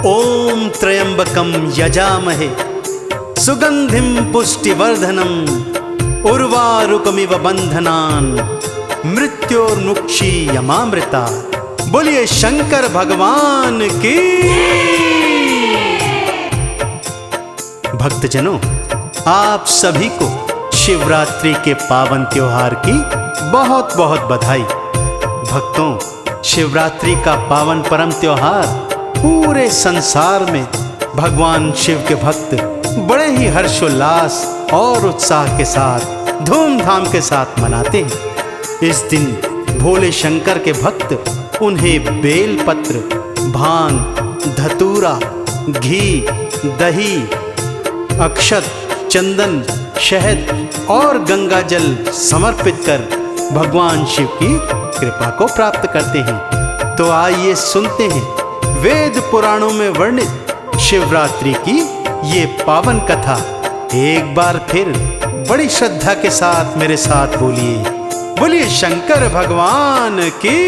ओम त्र्यंबकम यजामहे सुगंधिम पुष्टिवर्धनम उर्वारुकमिव बंधनान मृत्योर्मुक्षीयमामृता। बोलिए शंकर भगवान की। भक्तजनों, आप सभी को शिवरात्रि के पावन त्योहार की बहुत बहुत बधाई। भक्तों, शिवरात्रि का पावन परम त्योहार पूरे संसार में भगवान शिव के भक्त बड़े ही हर्षोल्लास और उत्साह के साथ धूमधाम के साथ मनाते हैं। इस दिन भोले शंकर के भक्त उन्हें बेलपत्र, भांग, धतूरा, घी, दही, अक्षत, चंदन, शहद और गंगा जल समर्पित कर भगवान शिव की कृपा को प्राप्त करते हैं। तो आइए सुनते हैं वेद पुराणों में वर्णित शिवरात्रि की ये पावन कथा। एक बार फिर बड़ी श्रद्धा के साथ मेरे साथ बोलिए, बोलिए शंकर भगवान की।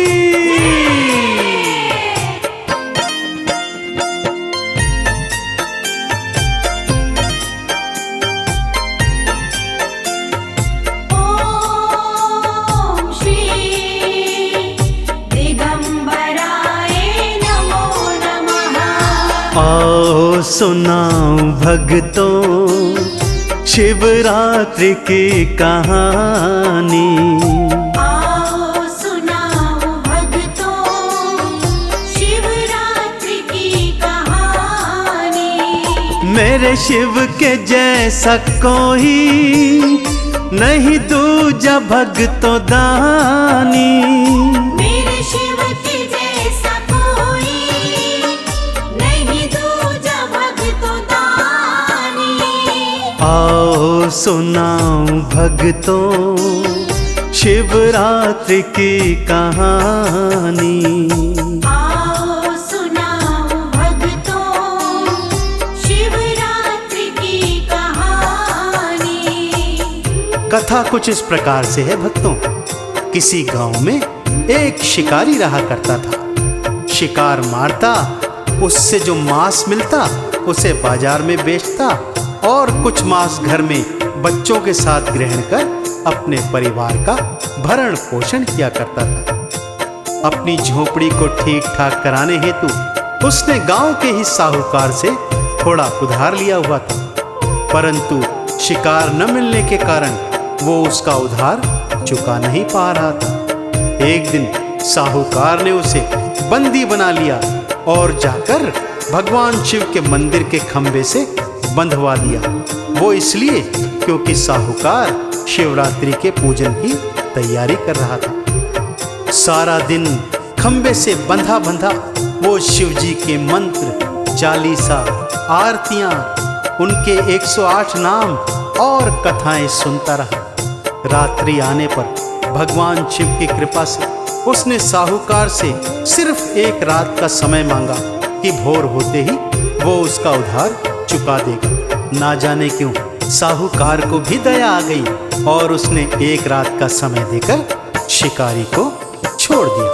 आओ सुनाओ भक्तों शिवरात्रि की कहानी। आओ सुनाओ भक्तों शिवरात्रि की कहानी। मेरे शिव के जैसा कोई नहीं दूजा भक्तों दानी। आओ सुनाओ भक्तों शिवरात्रि की कहानी। आओ सुनाओ भक्तों शिवरात्रि की कहानी। कथा कुछ इस प्रकार से है भक्तों। किसी गांव में एक शिकारी रहा करता था। शिकार मारता, उससे जो मांस मिलता उसे बाजार में बेचता और कुछ मांस घर में बच्चों के साथ ग्रहण कर अपने परिवार का भरण पोषण किया करता था। अपनी झोपड़ी को ठीक ठाक कराने हेतु उसने गांव के ही साहूकार से थोड़ा उधार लिया हुआ था, परंतु शिकार न मिलने के कारण वो उसका उधार चुका नहीं पा रहा था। एक दिन साहूकार ने उसे बंदी बना लिया और जाकर भगवान शिव के मंदिर के खंभे से बंधवा दिया। वो इसलिए क्योंकि साहूकार शिवरात्रि के पूजन की तैयारी कर रहा था। सारा दिन खंबे से बंधा बंधा वो शिव जी के मंत्र, चालीसा, आरतियां, उनके 108 नाम और कथाएं सुनता रहा। रात्रि आने पर भगवान शिव की कृपा से उसने साहूकार से सिर्फ एक रात का समय मांगा कि भोर होते ही वो उसका उधार चुका देगा। ना जाने क्यों साहूकार को भी दया आ गई और उसने एक रात का समय देकर शिकारी को छोड़ दिया।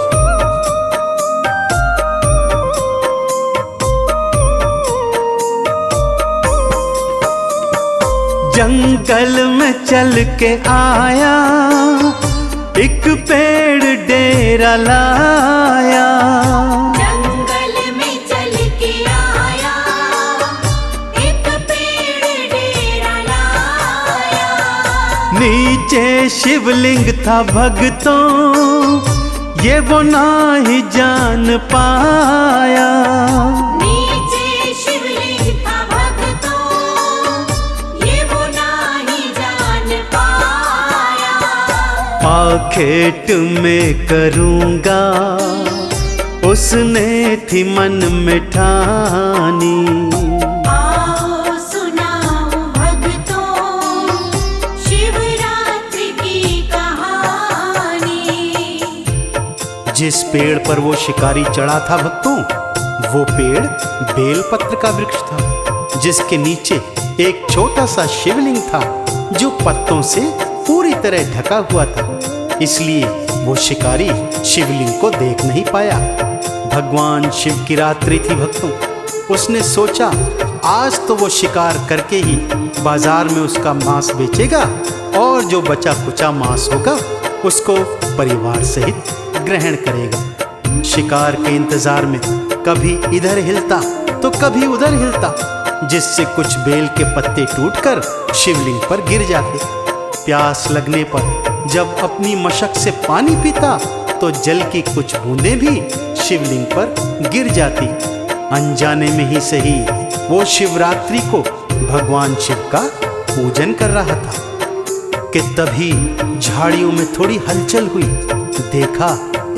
जंगल में चल के आया, एक पेड़ डेरा लाया। नीचे शिवलिंग था भक्तों, ये वो ना ही जान पाया। नीचे शिवलिंग था भक्तों, ये वो ना ही जान पाया। आखेट में करूँगा उसने थी मन में ठानी। जिस पेड़ पर वो शिकारी चढ़ा था भक्तों, वो पेड़ बेलपत्र का वृक्ष था, जिसके नीचे एक छोटा सा शिवलिंग था जो पत्तों से पूरी तरह ढका हुआ था। इसलिए वो शिकारी शिवलिंग को देख नहीं पाया। भगवान शिव की रात्रि थी भक्तों। उसने सोचा आज तो वो शिकार करके ही बाजार में उसका मांस बेचेगा और जो बचा कुचा मांस होगा उसको परिवार सहित ग्रहण करेगा। शिकार के इंतजार में कभी इधर हिलता तो कभी उधर हिलता, जिससे कुछ बेल के पत्ते टूटकर शिवलिंग पर गिर जाते। प्यास लगने पर जब अपनी मशक से पानी पीता तो जल की कुछ बूंदें भी शिवलिंग पर गिर जाती। अनजाने में ही सही वो शिवरात्रि को भगवान शिव का पूजन कर रहा था कि तभी झाड़ियों में थोड़ी हलचल हुई। देखा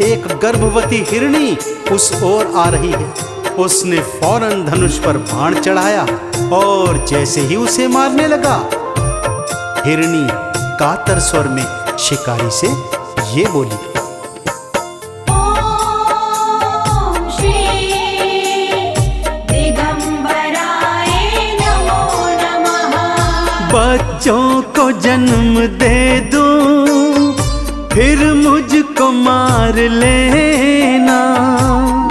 एक गर्भवती हिरनी उस ओर आ रही है। उसने फौरन धनुष पर बाण चढ़ाया और जैसे ही उसे मारने लगा, हिरनी कातर स्वर में शिकारी से ये बोली, ओम श्री दिगंबराय नमो नमः। बच्चों को जन्म दे दूं फिर मुझको मार लेना।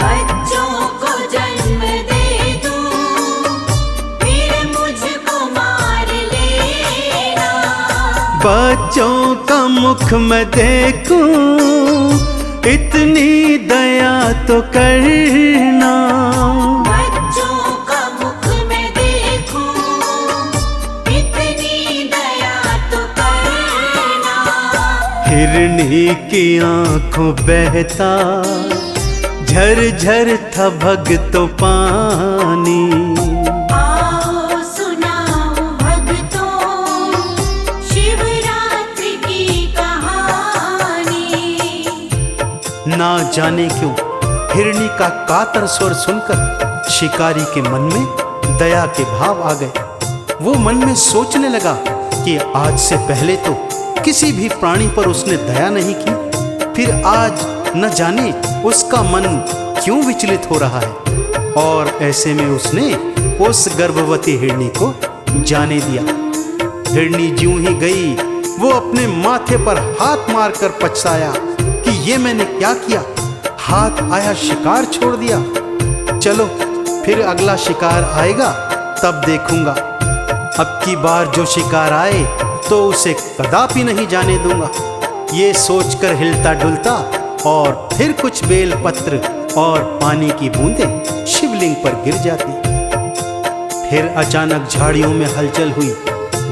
बच्चों को जन्म दे दूं फिर मुझको मार लेना। बच्चों का मुख मैं देखूं इतनी दया तो करना। बच्चों का मुख मैं देखूं इतनी दया तो करना। हिरनी की आंखों बहता झरझर था भगतों पानी। आओ सुनाओ भक्तों शिवरात्रि की कहानी। ना जाने क्यों हिरनी का कातर स्वर सुनकर शिकारी के मन में दया के भाव आ गए। वो मन में सोचने लगा कि आज से पहले तो किसी भी प्राणी पर उसने दया नहीं की, फिर आज न जाने उसका मन क्यों विचलित हो रहा है। और ऐसे में उसने उस गर्भवती हिरनी को जाने दिया। हिरनी ज्यों ही गई वो अपने माथे पर हाथ मारकर पछताया कि ये मैंने क्या किया, हाथ आया शिकार छोड़ दिया। चलो फिर अगला शिकार आएगा तब देखूंगा। अब की बार जो शिकार आए तो उसे कदापि नहीं जाने दूंगा। ये सोचकर हिलता डुलता और फिर कुछ बेल पत्र और पानी की बूंदें शिवलिंग पर गिर जाती। फिर अचानक झाड़ियों में हलचल हुई।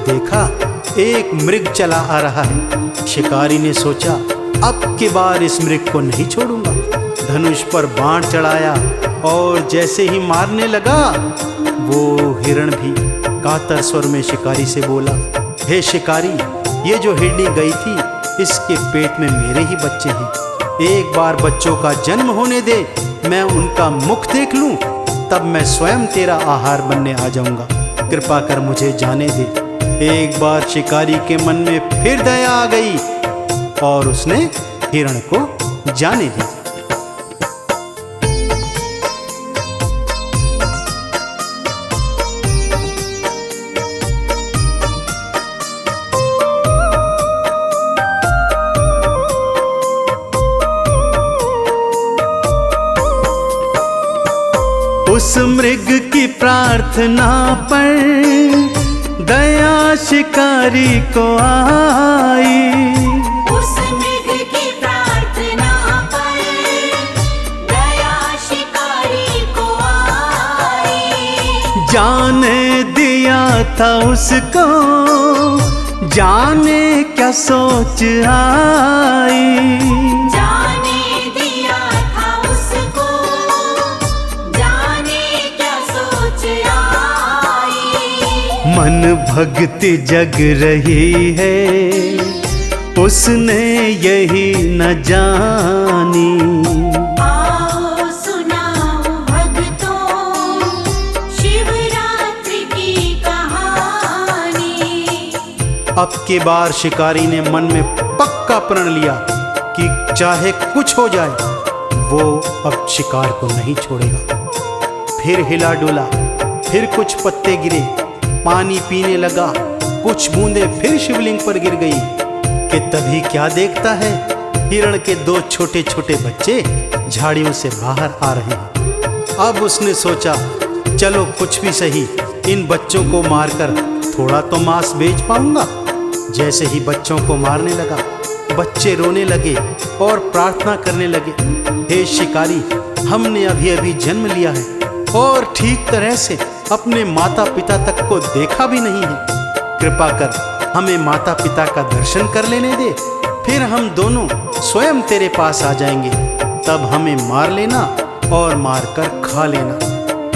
देखा एक मृग चला आ रहा है। शिकारी ने सोचा अब की बार इस मृग को नहीं छोड़ूंगा। धनुष पर बाण चढ़ाया और जैसे ही मारने लगा, वो हिरण भी कातर स्वर में शिकारी से बोला, हे शिकारी, ये जो हिरनी गई थी इसके पेट में मेरे ही बच्चे हैं। एक बार बच्चों का जन्म होने दे, मैं उनका मुख देख लूं, तब मैं स्वयं तेरा आहार बनने आ जाऊंगा। कृपा कर मुझे जाने दे। एक बार शिकारी के मन में फिर दया आ गई और उसने हिरण को जाने दी। उस मृग की प्रार्थना पर दया शिकारी को आई। उस मृग की प्रार्थना पर दया शिकारी को आई। जाने दिया था उसको, जाने क्या सोच आई। जाने दिया था उसको, जाने क्या सोच आई। मन भक्ति जग रही है, उसने यही न जानी। आओ सुनाओ भक्तों शिवरात्रि की कहानी। अब के बार शिकारी ने मन में पक्का प्रण लिया कि चाहे कुछ हो जाए वो अब शिकार को नहीं छोड़ेगा। फिर हिला डुला, फिर कुछ पत्ते गिरे, पानी पीने लगा, कुछ बूंदें फिर शिवलिंग पर गिर गई कि तभी क्या देखता है, हिरण के दो छोटे छोटे बच्चे झाड़ियों से बाहर आ रहे हैं। अब उसने सोचा चलो कुछ भी सही, इन बच्चों को मारकर थोड़ा तो मांस बेच पाऊंगा। जैसे ही बच्चों को मारने लगा, बच्चे रोने लगे और प्रार्थना करने लगे, हे शिकारी, हमने अभी अभी जन्म लिया है और ठीक तरह से अपने माता पिता तक को देखा भी नहीं है। कृपा कर हमें माता पिता का दर्शन कर लेने दे, फिर हम दोनों स्वयं तेरे पास आ जाएंगे। तब हमें मार लेना और मारकर खा लेना।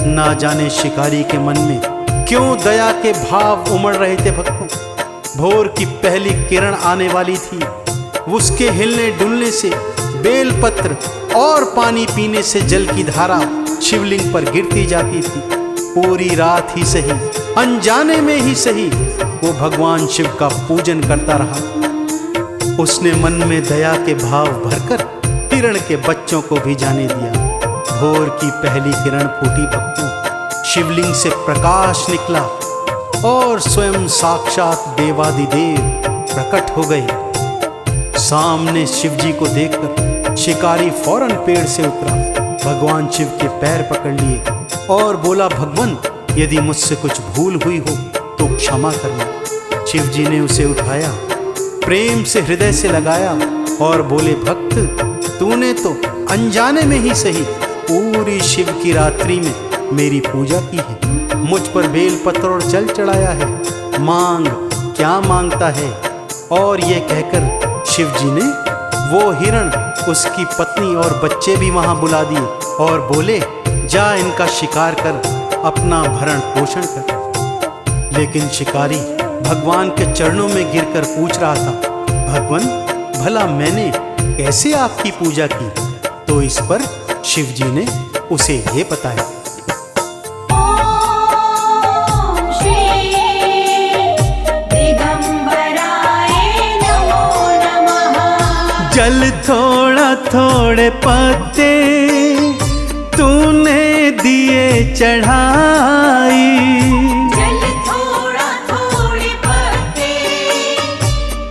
ना जाने शिकारी के मन में क्यों दया के भाव उमड़ रहे थे भक्तों। भोर की पहली किरण आने वाली थी, उसके हिलने डुलने से बेलपत्र और पानी पीने से जल की धारा शिवलिंग पर गिरती जाती थी। पूरी रात ही सही, अनजाने में ही सही, वो भगवान शिव का पूजन करता रहा। उसने मन में दया के भाव भरकर हिरण के बच्चों को भी जाने दिया। भोर की पहली किरण फूटी भक्तों, शिवलिंग से प्रकाश निकला और स्वयं साक्षात देवादिदेव प्रकट हो गए। सामने शिवजी को देखकर शिकारी फौरन पेड़ से उतरा, भगवान शिव के पैर पकड़ लिए और बोला, भगवान, यदि मुझसे कुछ भूल हुई हो तो क्षमा करना। शिवजी ने उसे उठाया, प्रेम से हृदय से लगाया और बोले, भक्त, तूने तो अनजाने में ही सही पूरी शिव की रात्रि में मेरी पूजा की है, मुझ पर बेलपत्र और जल चढ़ाया है, मांग क्या मांगता है। और ये कहकर शिवजी ने वो हिरण, उसकी पत्नी और बच्चे भी वहां बुला दिए और बोले, जा इनका शिकार कर, अपना भरण पोषण कर। लेकिन शिकारी भगवान के चरणों में गिरकर पूछ रहा था, भगवान, भला मैंने कैसे आपकी पूजा की? तो इस पर शिवजी ने उसे ये बताया, ओम श्री दिगंबराय नमो नमः। जल थोड़ा थोड़े पत्ते तूने दिए चढ़ाई, जल थोड़ा थोड़े पत्ते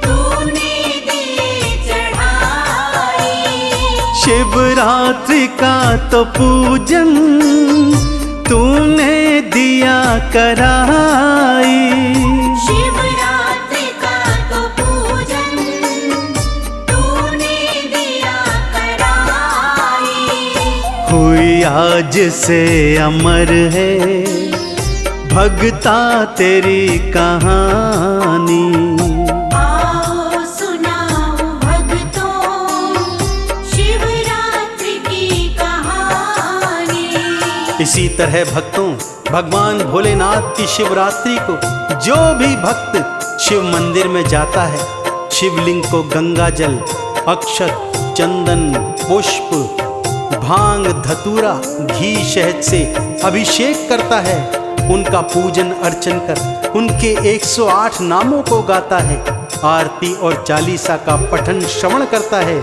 तूने दिए चढ़ाई। शिवरात्रि का तो पूजन तूने दिया कराई, शिवरात्रि का तो पूजन तूने दिया कराई। हुई आज से अमर है भगता तेरी कहानी। आओ सुनाओ भक्तों शिवरात्रि की कहानी। इसी तरह भक्तों, भगवान भोलेनाथ की शिवरात्रि को जो भी भक्त शिव मंदिर में जाता है, शिवलिंग को गंगा जल, अक्षत, चंदन, पुष्प, भांग, धतूरा, घी, शहद से अभिषेक करता है, उनका पूजन अर्चन कर उनके 108 नामों को गाता है, आरती और चालीसा का पठन श्रवण करता है,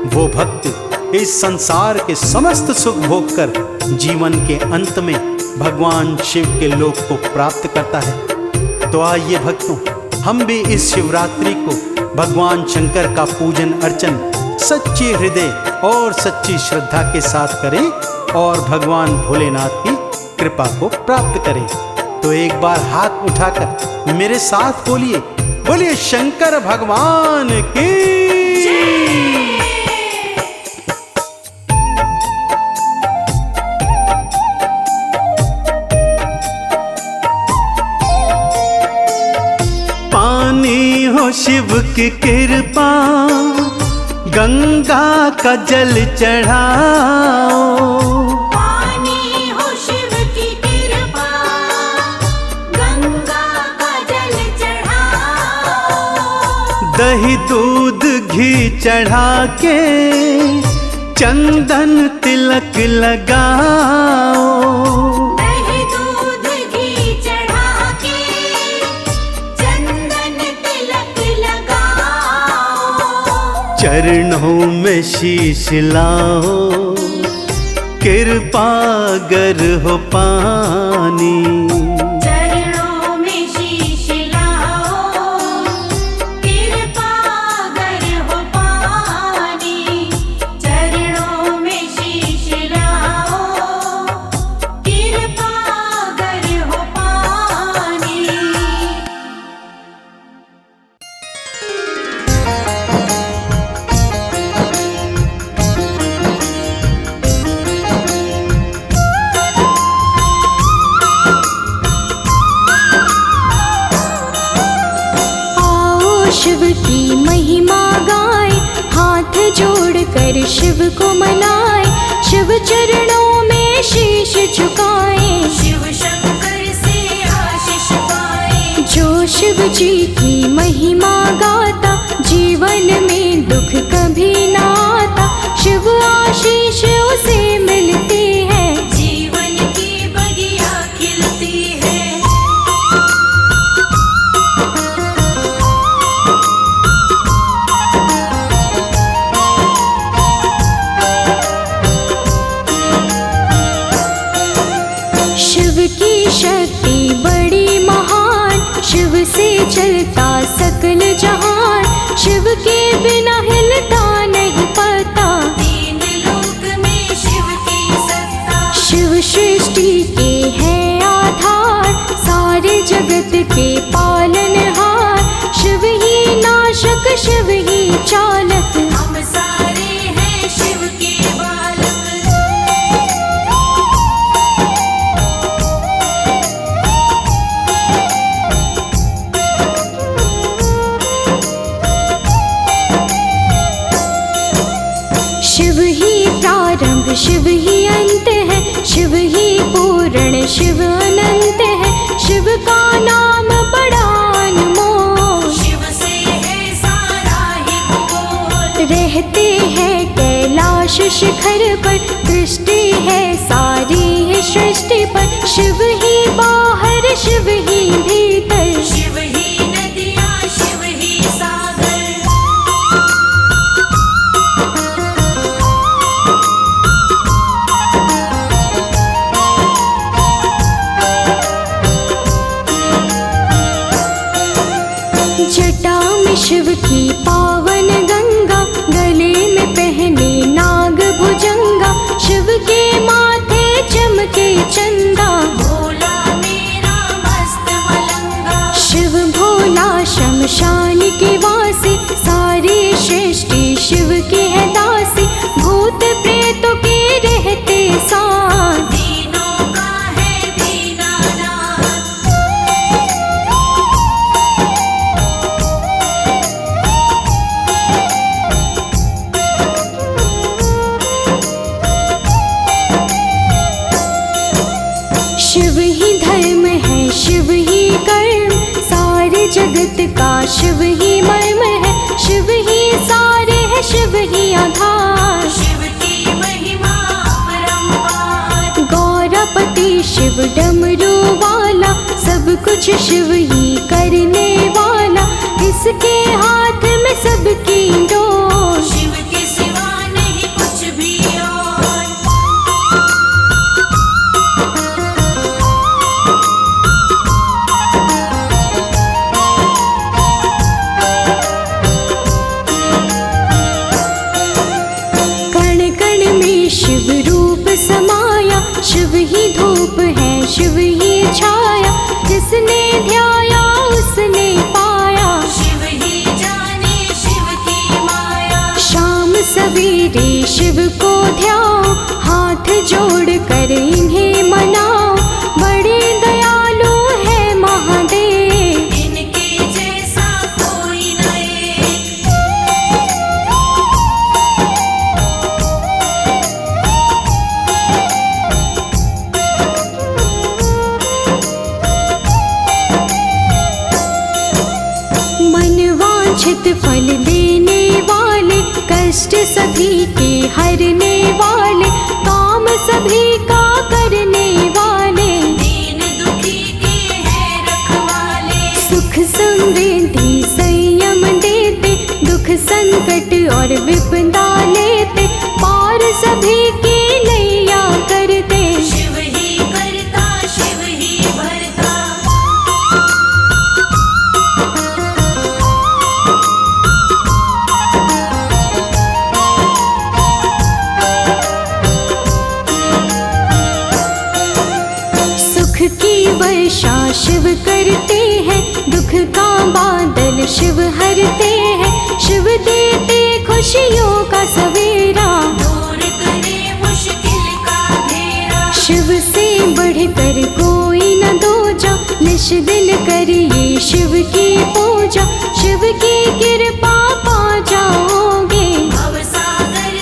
वो भक्त इस संसार के समस्त सुख भोग कर जीवन के अंत में भगवान शिव के लोक को प्राप्त करता है। तो आइए भक्तों, हम भी इस शिवरात्रि को भगवान शंकर का पूजन अर्चन सच्चे हृदय और सच्ची श्रद्धा के साथ करें और भगवान भोलेनाथ की कृपा को प्राप्त करें। तो एक बार हाथ उठाकर मेरे साथ बोलिए, बोलिए शंकर भगवान की। पानी हो शिव की कृपा, गंगा का जल चढ़ाओ, पानी हो शिव की कृपा, गंगा का जल चढ़ाओ। दही दूध घी चढ़ा के चंदन तिलक लगाओ, दही दूध घी चढ़ा के चंदन तिलक लगाओ। चरणों में शीश लाओ, कृपा गर हो पानी, चरणों में शीश लाओ, कृपा गर हो पानी। चरणों में शीश लाओ, कृपा कर शिव को मनाए, शिव चरणों में शीश झुकाए, शिव शंकर से आशीष पाए। जो शिव जी की महिमा गाता, जीवन में दुख कभी ना आता, शिव आशीष उसे मिलती है, जीवन की बगिया खिलती है। शिव की शक्ति बड़ी महान, शिव से चलता सकल जहान, शिव के बिना हिलता नहीं पता, तीन लोक में शिव की सत्ता। शिव सृष्टि के है आधार, सारे जगत के पालनहार, शिव ही नाशक शिव ही चालक, हम सारे हैं शिव के बालक। शिव ही प्रारंभ शिव ही अंत है, शिव ही पूर्ण शिव अनंत है, शिव का नाम बड़ा अनमोल, शिव से है सारा ही भूगोल। रहते हैं कैलाश शिखर पर, दृष्टि है सारी है सृष्टि पर, शिव ही बाहर शिव ही भीतर, शिव ही नदियाँ शिव ही सागर। जटा में शिव की पावन गंगा, गले में पहने नाग भुजंगा, शिव के माथे चमके चंदा, भोला मेरा मस्त मलंगा। शिव भोला शमशान के वासी, सारी सृष्टि शिव के है दासी, भूत प्रेतों के रहते साथ, दीनों का है दीनानाथ। शिव ही धर्म है शिव ही कर्म, सारे जगत का शिव ही मर्म है, शिव ही सारे है शिव ही आधार, शिव की महिमा अपरंपार। गौरपति शिव डमरू वाला, सब कुछ शिव ही करने वाला, इसके हाथ में सबकी डोर, शिव के सिवा नहीं कुछ भी और। कण कण में शिव रूप समाया, शिव ही धूप है शिव ही छाया, जिसने ध्याया उसने पाया, शिव ही जाने शिव की माया। शाम सवेरे शिव को ध्याओ, हाथ जोड़ कर इन्हें मनाओ, बड़े दयालु है महादेव, इनके जैसा कोई न एक। मनवांछित फल देने वाले, कष्ट सभी के हरने वाले, काम सभी का करने वाले, दीन दुखी के हैं रखवाले। सुख समृद्धि संयम देते, दुख संकट और विपदा लेते, पार सभी की नैया करते, शिव ही करता शिव ही भरता। सुख की वर्षा शिव करते हैं, दुख का बादल शिव हरते हैं, शिव देते खुशियों का सवेरा, दूर करे मुश्किल का घेरा। शिव से बढ़कर कोई न दूजा, निश दिन करिए शिव की पूजा, शिव की कृपा पा जाओगे, भव सागर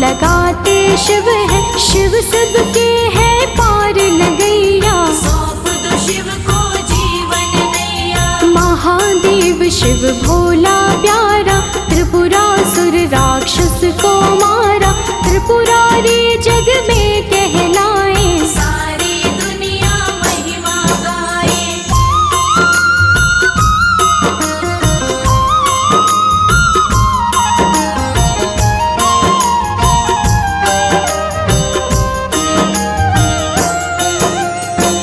लगाते शिव है, शिव सबके है पार लगैया। सौंप दो शिव को जीवन नैया। महादेव शिव भोला प्यारा, त्रिपुरासुर राक्षस को मारा। त्रिपुरारी जग में कहलाए, सारी दुनिया महिमा गाए।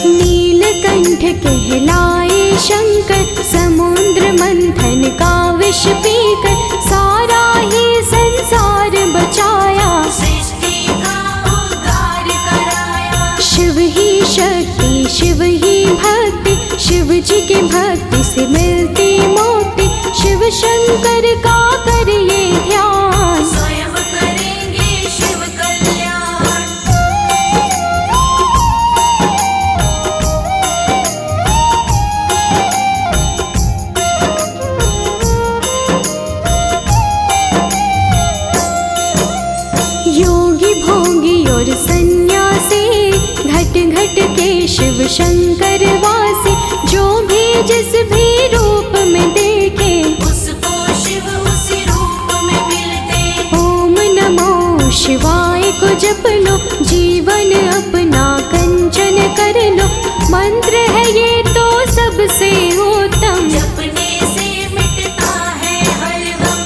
नीलकंठ कहलाए शंकर, समुद्र मंथन का विष पीकर सारा ही संसार बचाया। सृष्टि का उद्धार कराया। शिव ही शक्ति, शिव ही भक्ति, शिव जी की भक्ति से मिलती मुक्ति। शिव शंकर का करिए ध्यान, स्वयं करेंगे शिव कल्याण। योगी भोगी और सन्यासी, घट घट के शिव शंकर वासी। जो भी जिस भी रूप में देखे, उसको शिव उसी रूप में मिलते। ओम नमो शिवाय को जप लो, जीवन अपना कंचन कर लो। मंत्र है ये तो सबसे उत्तम, जपने से मिटता है हर गम।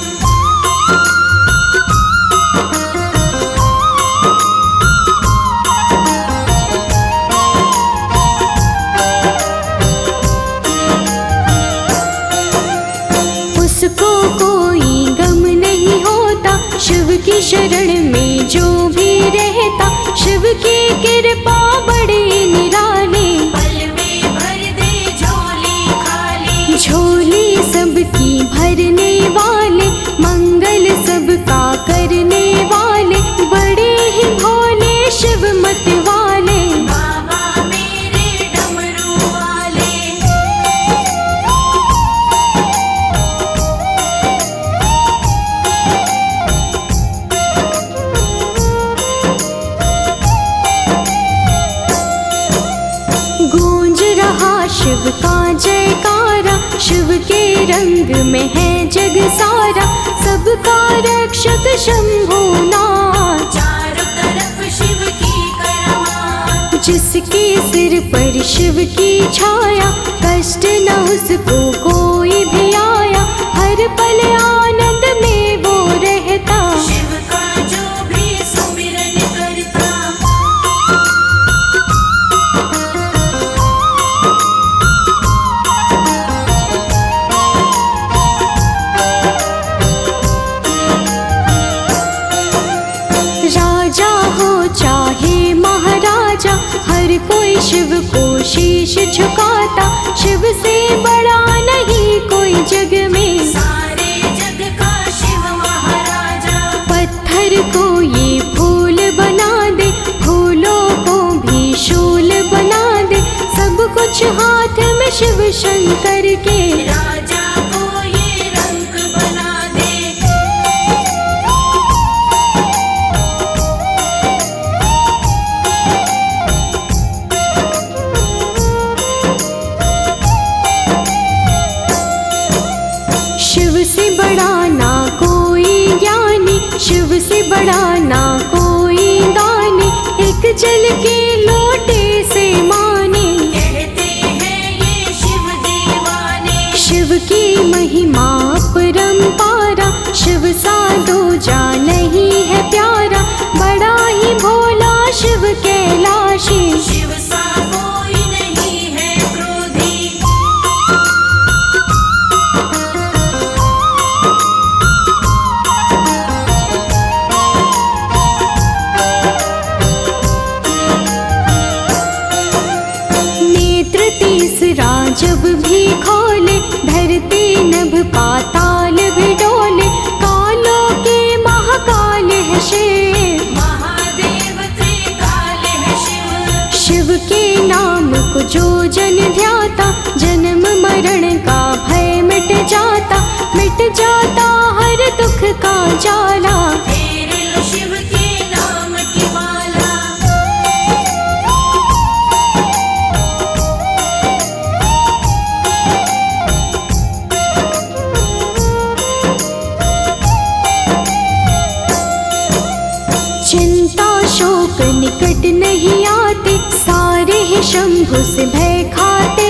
उसको कोई गम नहीं होता, शिव की शरण में जो भी रहता। शिव की कृपा बड़ी निराली, पल में भर दे झोली खाली। झोली सबकी भरने वाले, मंगल सबका करने वाले। बड़े ही भोले शिव मत वाले, बाबा मेरे डमरू वाले। गूंज रहा शिव का जयकारा। शिव के रंग में है जग सारा, सबका रक्षक शंभुनाथ। चारों तरफ शिव की करामात। जिसके सिर पर शिव की छाया, कष्ट न उसको कोई भी आया। हर पल आनंद में वो रहता, शिव का जो भी सुमिरन करता। राजा हो चाहे महाराजा, हर कोई शिव को शीश झुकाता। शिव से बड़ा नहीं कोई जग में, सारे जग का शिव महाराजा। पत्थर को ये फूल बना दे, फूलों को भी शूल बना दे। सब कुछ हाथ में शिव शंकर के, राजा को ये रंग बना दे। शिव से बड़ा ना कोई ज्ञानी, शिव से बड़ा ना कोई दानी। एक जल के लोटे से माने, कहते हैं ये शिव दीवाने। शिव की महिमा परंपारा। शिव सा दूजा नहीं है प्यारा, बड़ा ही भोला शिव कैलाशी। शिव सा कोई नहीं है क्रोधी। नेत्र तीसरा जब भी खोले, धरती नभ पाताल भी डोले। कालों के महाकाल है शिव, महादेव त्रिकाल है शिव। शिव के नाम को जो जन ध्याता, जन्म मरण का भय मिट जाता। मिट जाता हर दुख का जाला, फेर लो शिव के चिंता शोक निकट नहीं आते, सारे ही शंभु से भय खाते।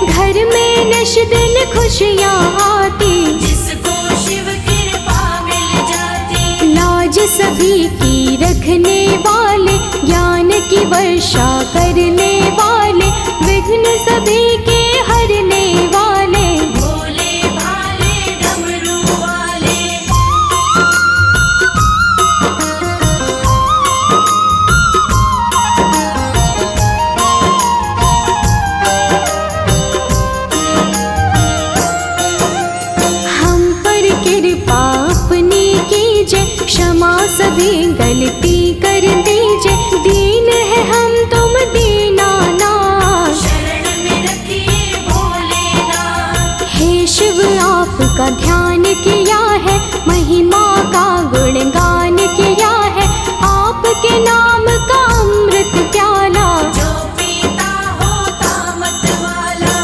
घर में नश दिन खुशियाँ आती, जिसको शिव कृपा मिल जाती। लाज सभी की रखने वाले, ज्ञान की वर्षा करने वाले, विघ्न सभी के हरने वाले। भोले भाले डमरू वाले। हम पर कृपा अपनी कीजिए, क्षमा सभी गलती कर दीजिए। दीन है हम तुम दीनानाथ, शरण में रखिए भोलेनाथ। हे शिव आपका ध्यान किया है, महिमा का गुणगान किया है। आपके नाम का अमृत प्याला, जो पीता होता मत वाला।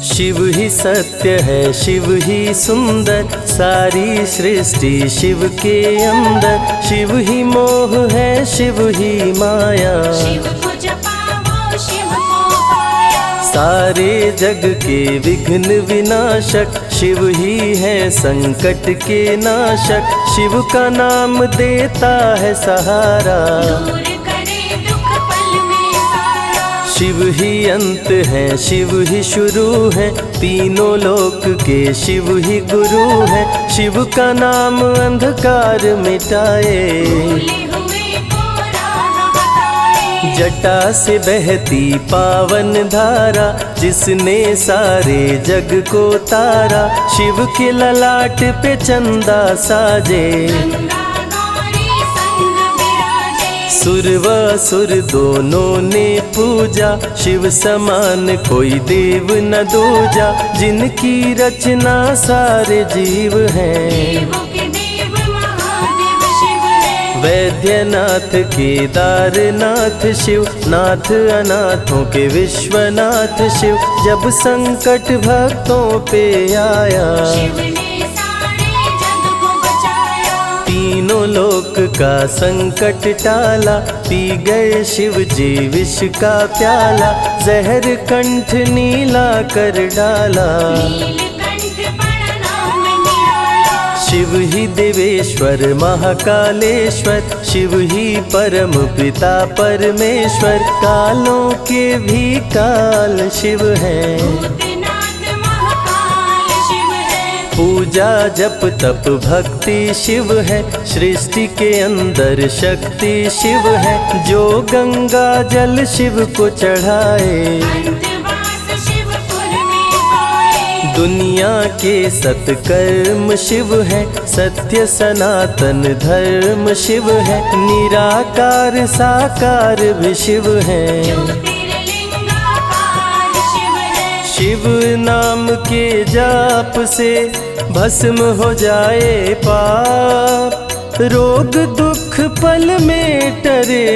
शिव ही सत्य है, शिव ही सुंदर, सारी सृष्टि शिव के अंदर। शिव ही मोह है, शिव ही माया, शिव को जपा वो शिव को पाया। सारे जग के विघ्न विनाशक। शिव ही है संकट के नाशक, शिव का नाम देता है सहारा। दूर करे दुख पल में सारा। शिव ही अंत है, शिव ही शुरू है, तीनों लोक के शिव ही गुरु है। शिव का नाम अंधकार मिटाए, भूले हुए को राह बताए। जटा से बहती पावन धारा, जिसने सारे जग को तारा। शिव के ललाट पे चंदा साजे, गंगा गौरी संग विराजे। सुर व असुर दोनों ने पूजा। शिव समान कोई देव न दूजा, जिनकी रचना सारे जीव हैं। देवों के देव महादेव शिव है। वैद्यनाथ केदारनाथ शिव, नाथ अनाथों के विश्वनाथ शिव। जब संकट भक्तों पे आया, शिव ने सारे जग को बचाया। तीनों लोक का संकट टाला। पी गए शिव जी विष का प्याला, जहर कंठ नीला कर डाला। नीलकंठ बड़ा नाम निराला। शिव ही देवेश्वर महाकालेश्वर, शिव ही परम पिता परमेश्वर। कालों के भी काल शिव हैं, भूतनाथ महाकाल शिव है। पूजा जप तप भक्ति शिव है। सृष्टि के अंदर शक्ति शिव है, जो गंगा जल शिव को चढ़ाए। अंतवास शिवपुर में पाए। दुनिया के सत्कर्म शिव है, सत्य सनातन धर्म शिव है। निराकार साकार भी शिव है, ज्योतिर्लिंगाकार शिव है। शिव नाम के जाप से भस्म हो जाए पाप। रोग दुख पल में टरे,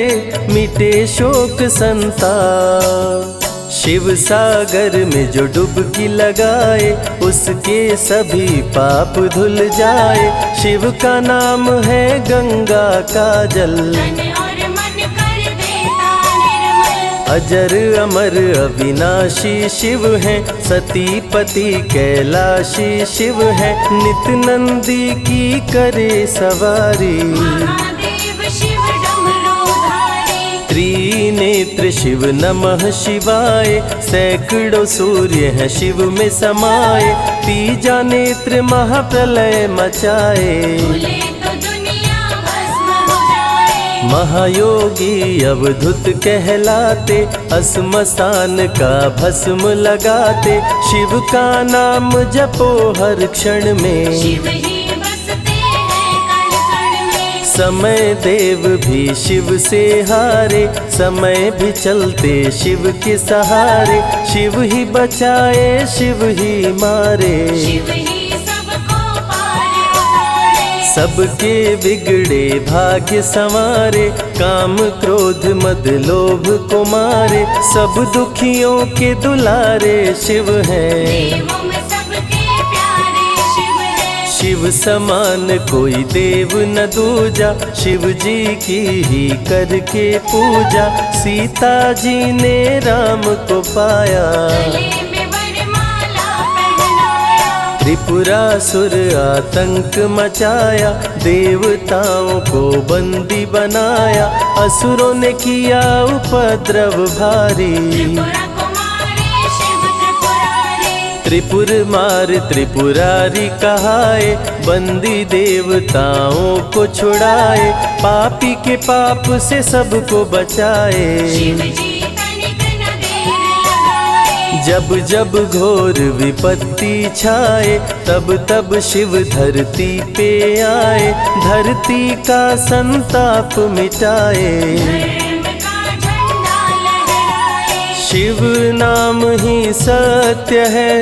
मिटे शोक संताप। शिव सागर में जो डुबकी लगाए, उसके सभी पाप धुल जाए। शिव का नाम है गंगा का जल, तन और मन कर देता निर्मल। अजर अमर अविनाशी शिव है। सती पति कैलाशी शिव है, नित नंदी की करे सवारी। महादेव शिव डमरूधारी। त्रिनेत्र शिव नमः शिवाय, सैकड़ों सूर्य है शिव में समाये। तीजा नेत्र महाप्रलय मचाए, भूले तो दुनिया भस्म हो जाए। महायोगी अवधूत कहलाते, असमसान का भस्म लगाते। शिव का नाम जपो हर क्षण में, शिव ही बसते हैं कण कण में। समय देव भी शिव से हारे, समय भी चलते शिव के सहारे। शिव ही बचाए शिव ही मारे, शिव ही सबको पार उतारे। सबके बिगड़े भाग्य संवारे, काम क्रोध मद लोभ को मारे, सब दुखियों के दुलारे शिव हैं। देवों में सबके प्यारे शिव है। शिव समान कोई देव न दूजा, शिव जी की ही करके पूजा, सीता जी ने राम को पाया। गले में वरमाला पहनाया, त्रिपुरासुर आतंक मचाया, देवताओं को बंदी बनाया, असुरों ने किया उपद्रव भारी। त्रिपुरा कुमारी शिव त्रिपुरारी, त्रिपुर मार त्रिपुरारी कहाए, बंदी देवताओं को छुड़ाए, पापी के पाप से सबको बचाए। शिव जी तनिक न देर लगाए, जब जब घोर विपत्ति छाए, तब तब शिव धरती पे आए, धरती का संताप मिटाए। धर्म का झंडा लहराए, शिव नाम ही सत्य है,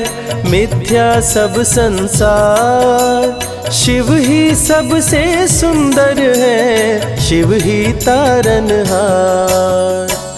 मिथ्या सब संसार, शिव ही सबसे सुंदर है, शिव ही तारनहार।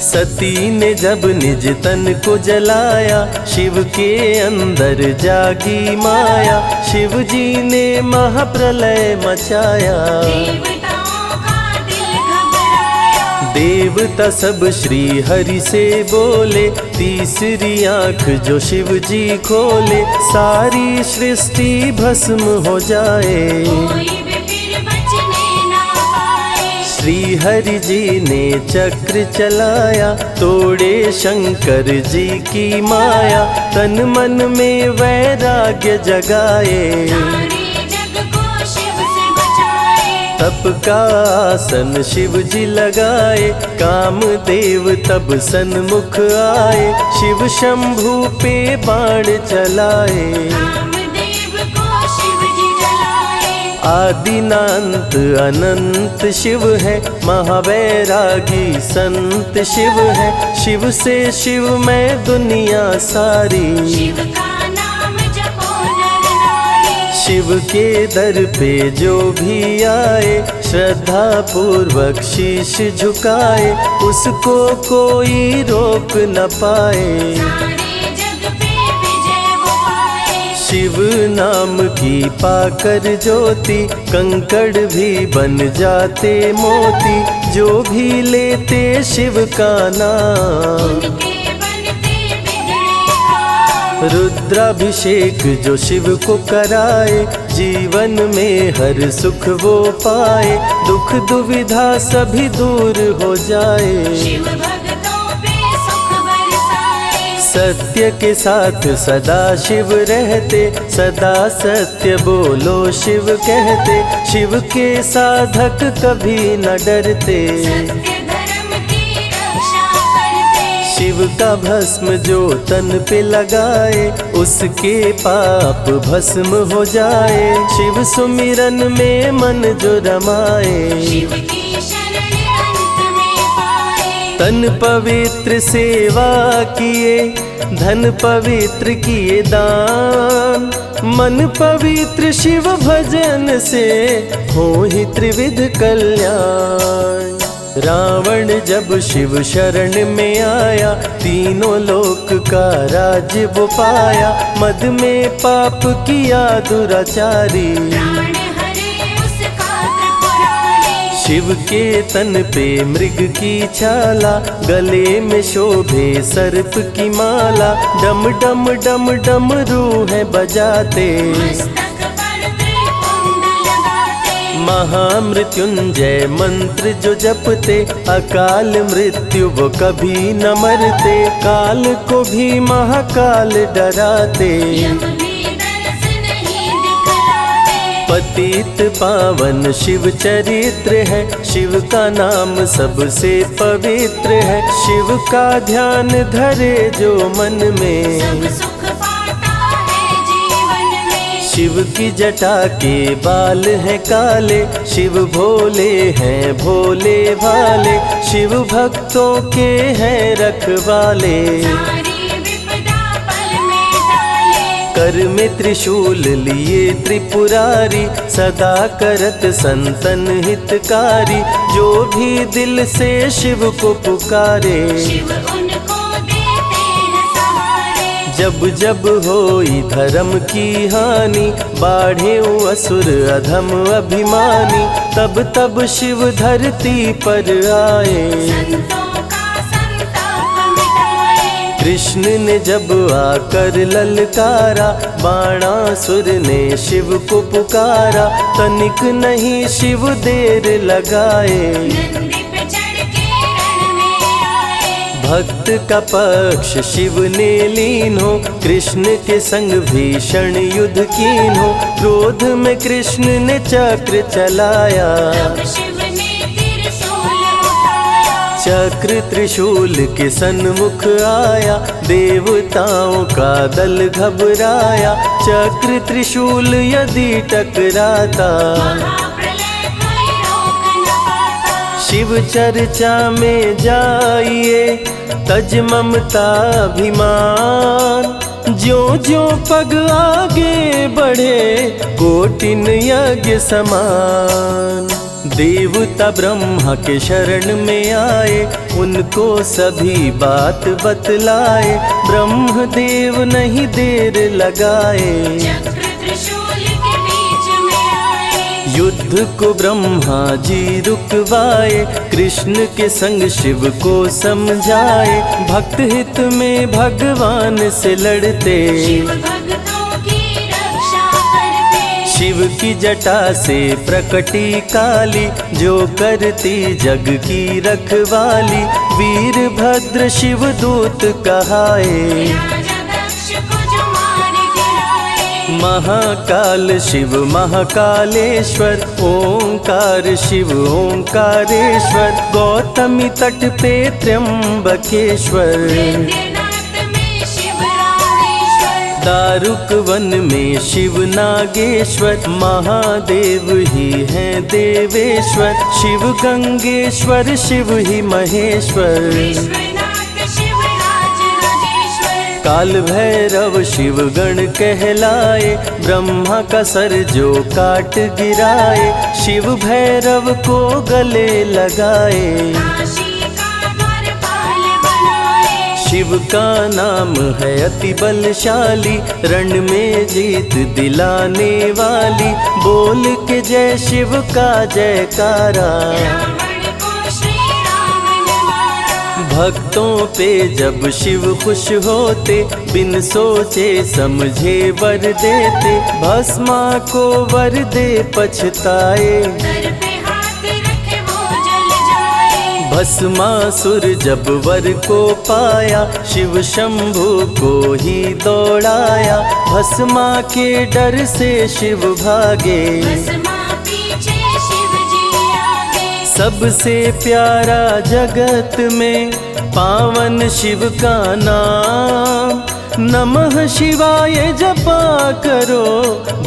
सती ने जब निज तन को जलाया, शिव के अंदर जागी माया, शिव जी ने महाप्रलय मचाया। देवताओं का दिल घबराया, देवता सब श्री हरि से बोले, तीसरी आंख जो शिव जी खोले, सारी सृष्टि भस्म हो जाए। कोई भी फिर बचने ना पाए। श्री हरि जी ने चक्र चलाया, तोड़े शंकर जी की माया, तन मन में वैराग्य जगाए। सारे जग को शिव से बचाए, तप का आसन शिव जी लगाए, कामदेव तब सन्मुख आए, शिव शंभू पे बाण चलाए। कामदेव को शिव जी जलाए, आदिनांत अनंत शिव है, महावैरागी संत शिव है, शिव से शिव में दुनिया सारी। शिव का नाम जपो नर नारी, शिव के दर पे जो भी आए, श्रद्धा पूर्वक शीश झुकाए, उसको कोई रोक न पाए। सारे जग पे विजय वो पाए, शिव नाम की पाकर ज्योति, कंकड़ भी बन जाते मोती, जो भी लेते शिव का नाम। उनके बनते बिगड़े काम, रुद्राभिषेक जो शिव को कराए, जीवन में हर सुख वो पाए, दुख दुविधा सभी दूर हो जाए। शिव भक्तों पे सुख बरसाए, सत्य के साथ सदा शिव रहते, सदा सत्य बोलो शिव कहते, शिव के साधक कभी न डरते। सत्य धर्म की रक्षा करते, शिव का भस्म जो तन पे लगाए, उसके पाप भस्म हो जाए, शिव सुमिरन में मन जो रमाए। शिव की शरण अंत में पाए, तन पवित्र सेवा किए, धन पवित्र किए दान, मन पवित्र शिव भजन से हो ही त्रिविध कल्याण। रावण जब शिव शरण में आया, तीनों लोक का राज्य वो पाया, मद में पाप किया दुराचारी। प्राण हरे उसका त्रिपुरारी, शिव के तन पे मृग की छाला, गले में शोभे सर्प की माला, डम डम डम डम रूह बजाते। मस्तक पर त्रिपुंड लगाते, महामृत्युंजय मंत्र जो जपते, अकाल मृत्यु वो कभी न मरते, काल को भी महाकाल डराते। यम भी दर्श नहीं दिखलाते, पतित पावन शिव चरित्र है, शिव का नाम सबसे पवित्र है, शिव का ध्यान धरे जो मन सब में। सुख पाता है जीवन में। शिव की जटा के बाल हैं काले, शिव भोले हैं भोले भाले, शिव भक्तों के हैं रखवाले। सारी विपदा पल में टाले, कर में त्रिशूल लिए त्रिपुरारी, सदा करत संतन हितकारी। जो भी दिल से शिव को पुकारे, शिव उनको देते हैं सहारे। जब जब होई धर्म की हानि, बाढ़े असुर अधम अभिमानी। तब तब शिव धरती पर आए, संतों का संताप मिटाए। कृष्ण ने जब आकर ललकारा, बाणासुर ने शिव को पुकारा। तनिक नहीं शिव देर लगाए, नंदी पे चढ़ के रण में आए। भक्त का पक्ष शिव ने लीन हो, कृष्ण के संग भीषण युद्ध कीन हो। क्रोध में कृष्ण ने चक्र चलाया, तब शिव ने त्रिशूल उठाया। चक्र त्रिशूल के सन्मुख आया, देवताओं का दल घबराया। चक्र त्रिशूल यदि टकराता, महाप्रलय कोई रोक न पाता। शिव चर्चा में जाइए, तज ममता अभिमान। ज्यों ज्यों पग आगे बढ़े, कोटिन यज्ञ समान। देवता ब्रह्मा के शरण में आए, उनको सभी बात बतलाए। ब्रह्मदेव नहीं देर लगाए, चक्र त्रिशूल के बीच में आए। युद्ध को ब्रह्मा जी रुकवाए। कृष्ण के संग शिव को समझाए, भक्त हित में भगवान से लड़ते। शिव भक्तों की रक्षा करते। शिव की जटा से प्रकटी काली, जो करती जग की रखवाली। वीरभद्र शिव दूत कहाए, राजा दक्ष को जो मार गिराए। महाकाल शिव महाकालेश्वर। ओंकार शिव ओंकारेश्वर। गौतमी तट पे त्र्यंबकेश्वर। वैद्यनाथ में शिव रामेश्वर। दारुक वन में शिव नागेश्वर। महादेव ही हैं देवेश्वर। शिव गंगेश्वर शिव ही महेश्वर। विश्वनाथ शिव राज राजेश्वर। काल भैरव शिव गण कहलाए। ब्रह्मा का सर जो काट गिराए। शिव भैरव को गले लगाए। काशी का द्वारपाल बनाए। शिव का नाम है अति बलशाली। रण में जीत दिलाने वाली। बोल के जय शिव का जयकारा। रावण को श्री राम ने मारा। भक्तों पे जब शिव खुश होते, बिन सोचे समझे वर देते। भस्मा को वर दे पछताए। सर पे हाथ रखे वो जल जाए। भस्मासुर जब वर को पाया, शिव शंभु को ही दौड़ाया। भस्मा के डर से शिव भागे। भस्मा पीछे शिव जी आगे। सबसे प्यारा जगत में पावन शिव का नाम। नमः शिवाय जपा करो,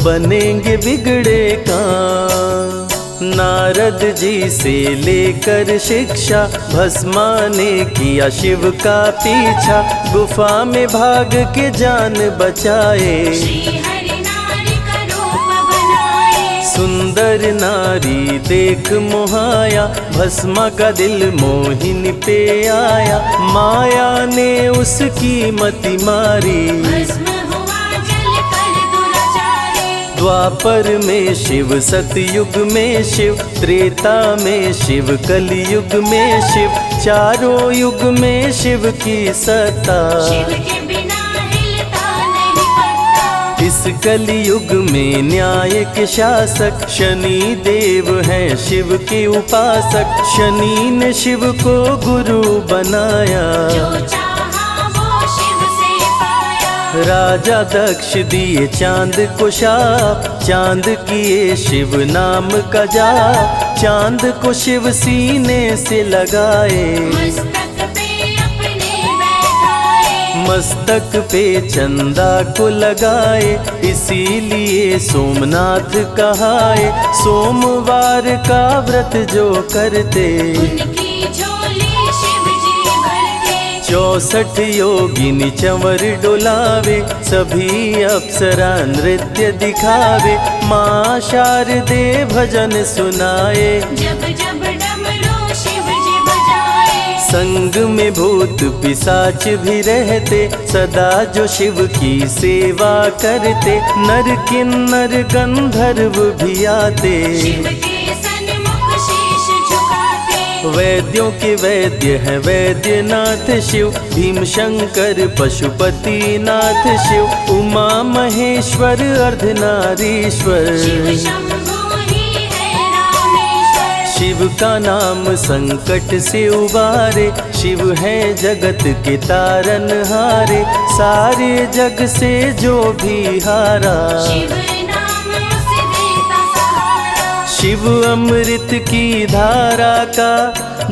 बनेंगे बिगड़े काम। नारद जी से लेकर शिक्षा, भस्मा ने किया शिव का पीछा। गुफा में भाग के जान बचाए। श्री हरि नारी का रूप बनाए। सुंदर नारी देख मोहाया। भस्मा का दिल मोहिनी पे आया। माया ने उसकी मति मारी। भस्म हुआ जल कर दुराचारी। द्वापर में शिव, सतयुग में शिव, त्रेता में शिव, कलयुग में शिव। चारों युग में शिव की सत्ता। शिव के बिना हिलता नहीं पत्ता। इस कलयुग में न्याय के शासक शनि देव हैं शिव के उपासक। शनि ने शिव को गुरु बनाया। जो चाहा वो शिव से पाया। राजा दक्ष दिए चांद को शाप। चांद किए शिव नाम का जाप। चांद को शिव सीने से लगाए। मस्तक पे अपने बैठाए। मस्तक पे चंदा को लगाए। इसीलिए सोमनाथ कहाए। सोमवार का व्रत जो करते, उनकी झोली शिव जी भरते। 64 योगिनी चंवर डोलावे, सभी अप्सरा नृत्य दिखावे, माँ शारदे भजन सुनाए। जब जब डमरू शिव जी बजाए, संग में भूत पिशाच भी रहते, सदा जो शिव की सेवा करते, नर किन्नर गंधर्व भी आते। शिव के सन्मुख शीश झुकाते, वैद्यों के वैद्य है वैद्यनाथ शिव, भीम शंकर पशुपति नाथ शिव, उमा महेश्वर अर्धनारीश्वर। शिव शंभु ही है रामेश्वर। शिव का नाम संकट से उबारे, शिव है जगत के तारनहारे, सारे जग से जो भी हारा। शिव नाम उसे देता सहारा, शिव अमृत की धारा का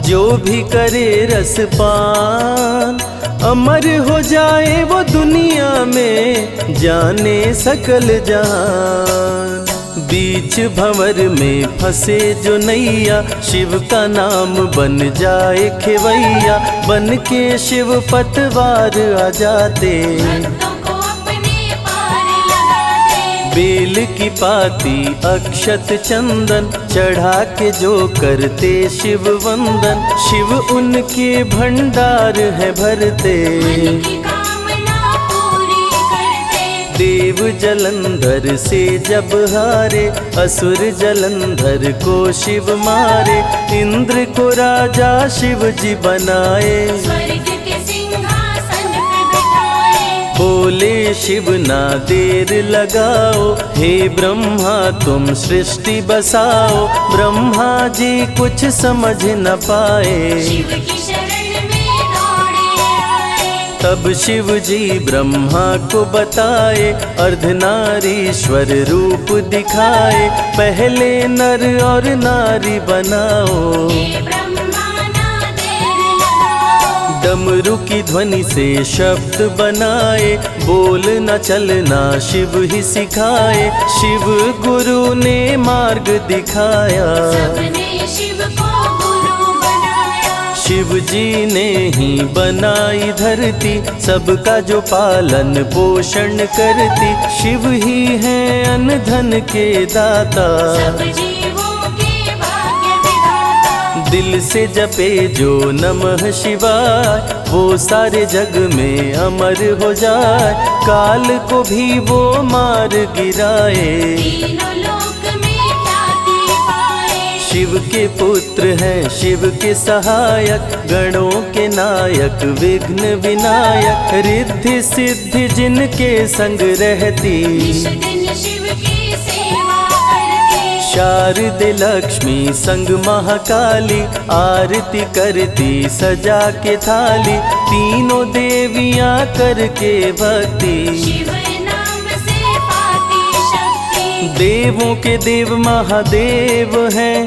जो भी करे रसपान, अमर हो जाए वो दुनिया में जाने सकल जहान। बीच भंवर में फंसे जो नैया, शिव का नाम बन जाए खेवैया, बन के शिव पतवार आ जाते। भक्तों को अपने पार लगाते, बेल की पाती अक्षत चंदन चढ़ा के जो करते शिव वंदन, शिव उनके भंडार है भरते। मन की कामना पूरी करते, देव जलंधर से जब हारे, असुर जलंधर को शिव मारे, इंद्र को राजा शिव जी बनाए। स्वर्ग के सिंहासन पे बिठाए, बोले शिव ना देर लगाओ, हे ब्रह्मा तुम सृष्टि बसाओ। ब्रह्मा जी कुछ समझ न पाए, शिव की शरण में दौड़े आए। तब शिव जी ब्रह्मा को बताए, अर्धनारीश्वर रूप दिखाए, पहले नर और नारी बनाओ। हे ब्रह्मा ना देर लगाओ, डमरू की ध्वनि से शब्द बनाए, बोल न चलना शिव ही सिखाए, शिव गुरु ने मार्ग दिखाया। सबने शिव को गुरु बनाया, शिव जी ने ही बनाई धरती, सबका जो पालन पोषण करती, शिव ही है अन्न धन के दाता। सब जीवों के भाग्य विधाता, दिल से जपे जो नमः शिवाय, वो सारे जग में अमर हो जाए, काल को भी वो मार गिराए। तीनों लोक में ख्याति पाए, शिव के पुत्र हैं शिव के सहायक, गणों के नायक विघ्न विनायक, रिद्धि सिद्धि जिनके संग रहती। निश दिन शिव की सेवा करते, शारदे लक्ष्मी संग महाकाली, आरती करती सजा के थाली, तीनों देवियां करके भक्ति। शिव नाम से पाती शक्ति, देवों के देव महादेव हैं,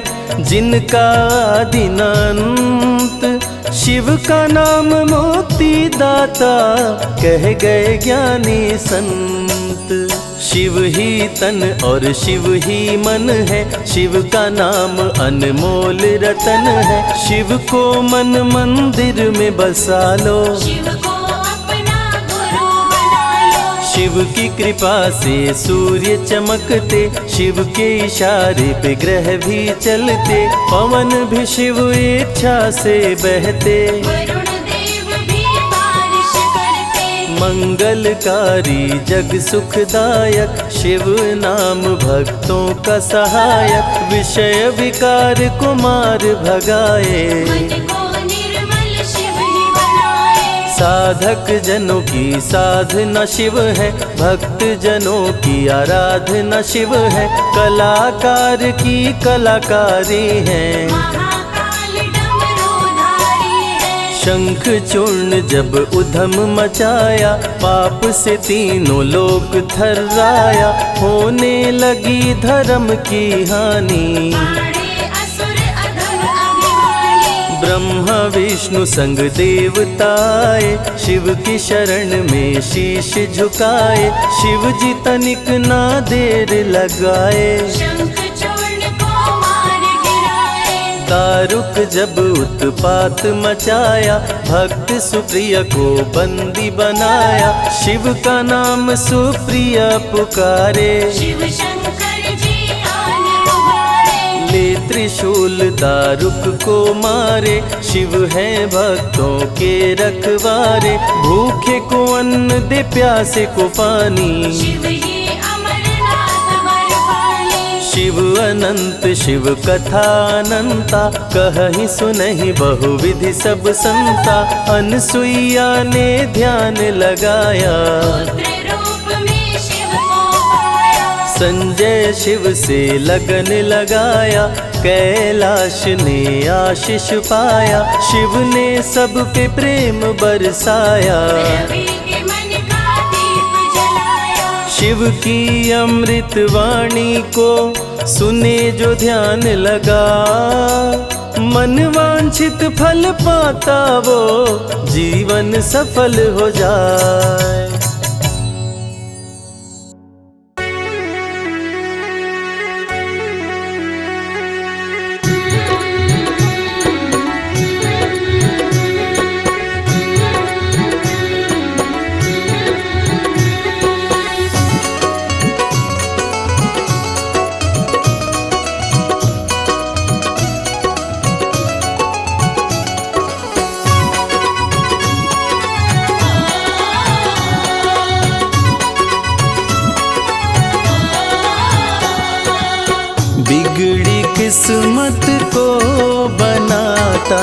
जिनका आदिनांत, शिव का नाम मुक्ति दाता, कह गए ज्ञानी संत। शिव ही तन और शिव ही मन है, शिव का नाम अनमोल रतन है, शिव को मन मंदिर में बसा लो। शिव को अपना गुरु बना लो, शिव की कृपा से सूर्य चमकते, शिव के इशारे पे ग्रह भी चलते, पवन भी शिव इच्छा से बहते। वरुण देव भी बारिश करते, मंगलकारी जग सुखदायक, शिव नाम भक्तों का सहायक, विषय विकार को मार भगाए। मन को निर्मल शिव ही बनाए, साधक जनों की साधना शिव है, भक्त जनों की आराधना शिव है, कलाकार की कलाकारी है। महाकाल डमरूधारी है, शंख चूर्ण जब उधम मचाया, पाप से तीनों लोक थर्राया, होने लगी धर्म की हानि। बाड़े असुर अधम अभिमानी, ब्रह्मा विष्णु संग देवताए, शिव की शरण में शीश झुकाए, शिव जी तनिक ना देर लगाए। शंख चूर्ण को मार गिराए, दारुक जब उत्पात मचाया, भक्त सुप्रिय को बंदी बनाया। शिव का नाम सुप्रिय पुकारे, शिव शंकर जी आन उबारे। ले त्रिशूल दारुक को मारे, शिव है भक्तों के रखवारे। भूखे को अन्न दे, प्यासे को पानी, शिव ही अमरनाथ वर पाले। शिव अनंत शिव कथा अनंता, कहहि सुनहि बहुविधि सब संता। अनसुईया ने ध्यान लगाया, पुत्र रूप में शिव को पाया। संजय शिव से लगन लगाया, कैलाश ने आशीष पाया। शिव ने सब पे प्रेम बरसाया, रवि के मन का दीप जलाया। शिव की अमृत वाणी को सुने जो ध्यान लगा। मन वांछित फल पाता वो, जीवन सफल हो जाए। बिगड़ी किस्मत को बनाता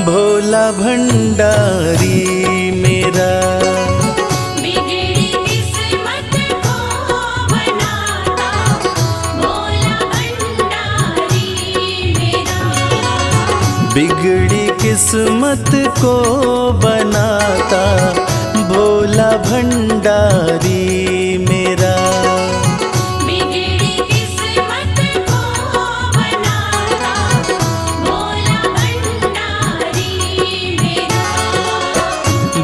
भोला भंडारी मेरा। बिगड़ी किस्मत को बनाता भोला भंडारी मेरा। बिगड़ी किस्मत को बनाता भोला भंडारी मेरा।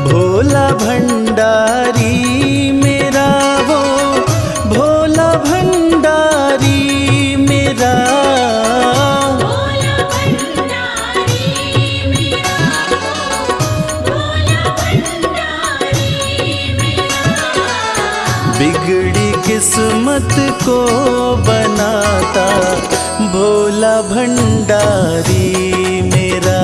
भोला भंडारी मेरा, वो भोला भंडारी मेरा। भोला भंडारी मेरा, भोला भंडारी मेरा। बिगड़ी किस्मत को बनाता भोला भंडारी मेरा।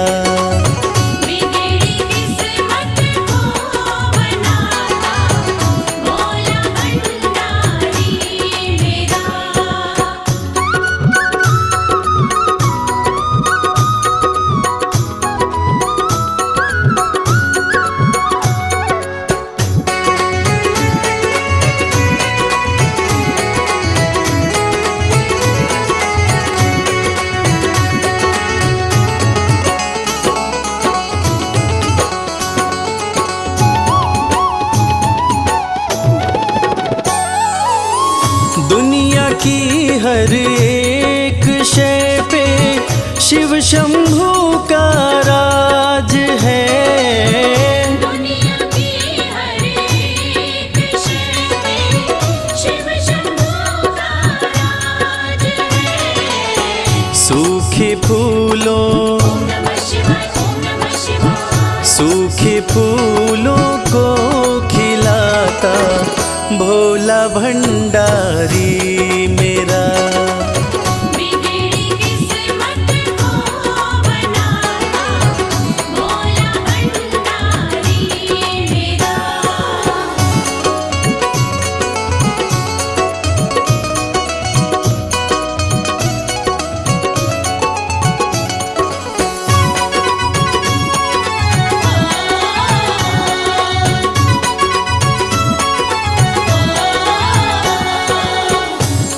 दुनिया की हर एक शय पे शिव शंभू का राज है। दुनिया की हर एक शय पे शिव शंभू का राज है। सूखे फूलों, ओम नमः शिवाय, ओम नमः शिवाय। सूखे फूलों को खिलाता भोला भंडारी मेरा। बिगड़ी किस्मत को बनाता भोला भंडारी मेरा।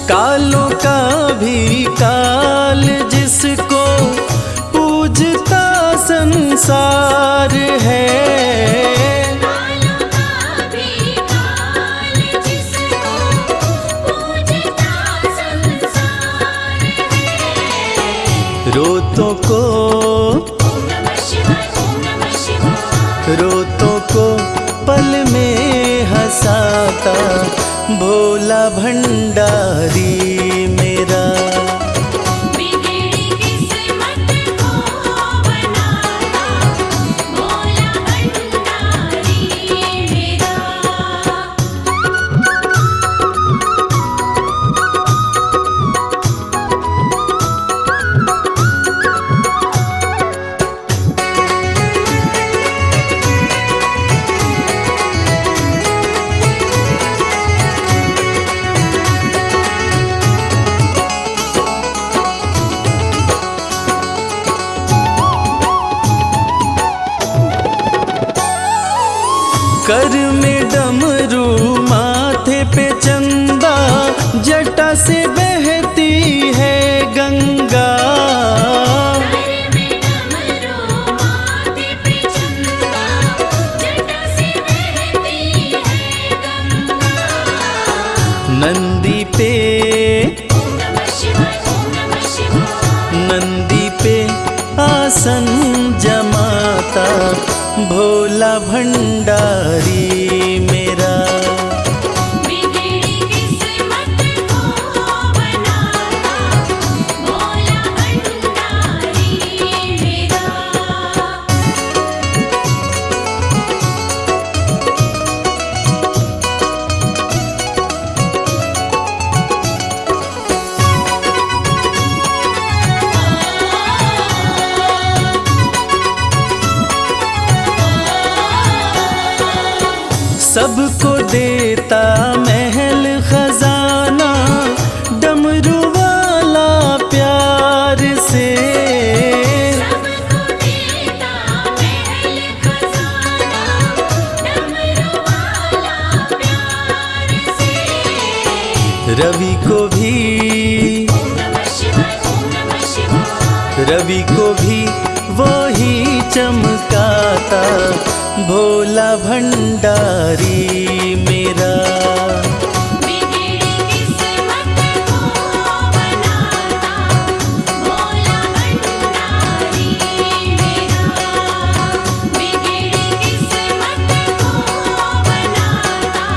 कालों का भी काल जिसको पूजता संसार है। कालों का भी काल जिसको पूजता संसार है। रोतों को, ओम नमः शिवाय, ओम नमः शिवाय। रोतों को पल में हंसाता भोला भंडारी मेरा। बिगड़ी किस्मत को कर में डमरू माथे पे चंदा, जटा से बहती है गंगा। नंदी पे नंदी पे आसन जमाता भोला भंडारी मेरा। बिगड़ी किस्मत को बनाता भोला भंडारी मेरा। सबको देता महल खजाना, डमरू वाला प्यार से। सबको देता महल खजाना, डमरू वाला प्यार से। रवि को भी ओम नमः शिवाय, ओम नमः शिवाय। रवि को भी वही चमकाता भोला भंडारी मेरा। बिगड़ी किस्मत को बनाता भोला भंडारी मेरा। बिगड़ी किस्मत को बनाता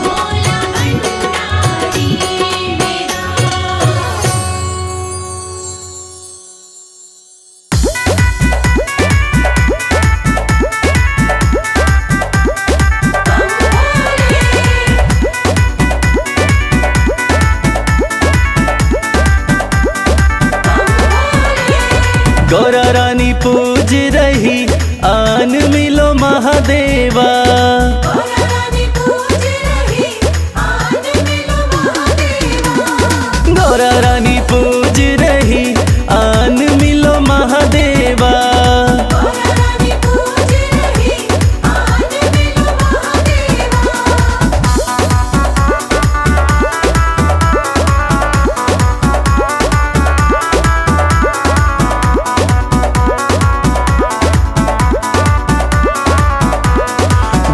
भोला भंडारी मेरा। गौरा रानी पूज रही आन मिलो महादेवा। गौरा रानी पूज रही आन मिलो महादेवा।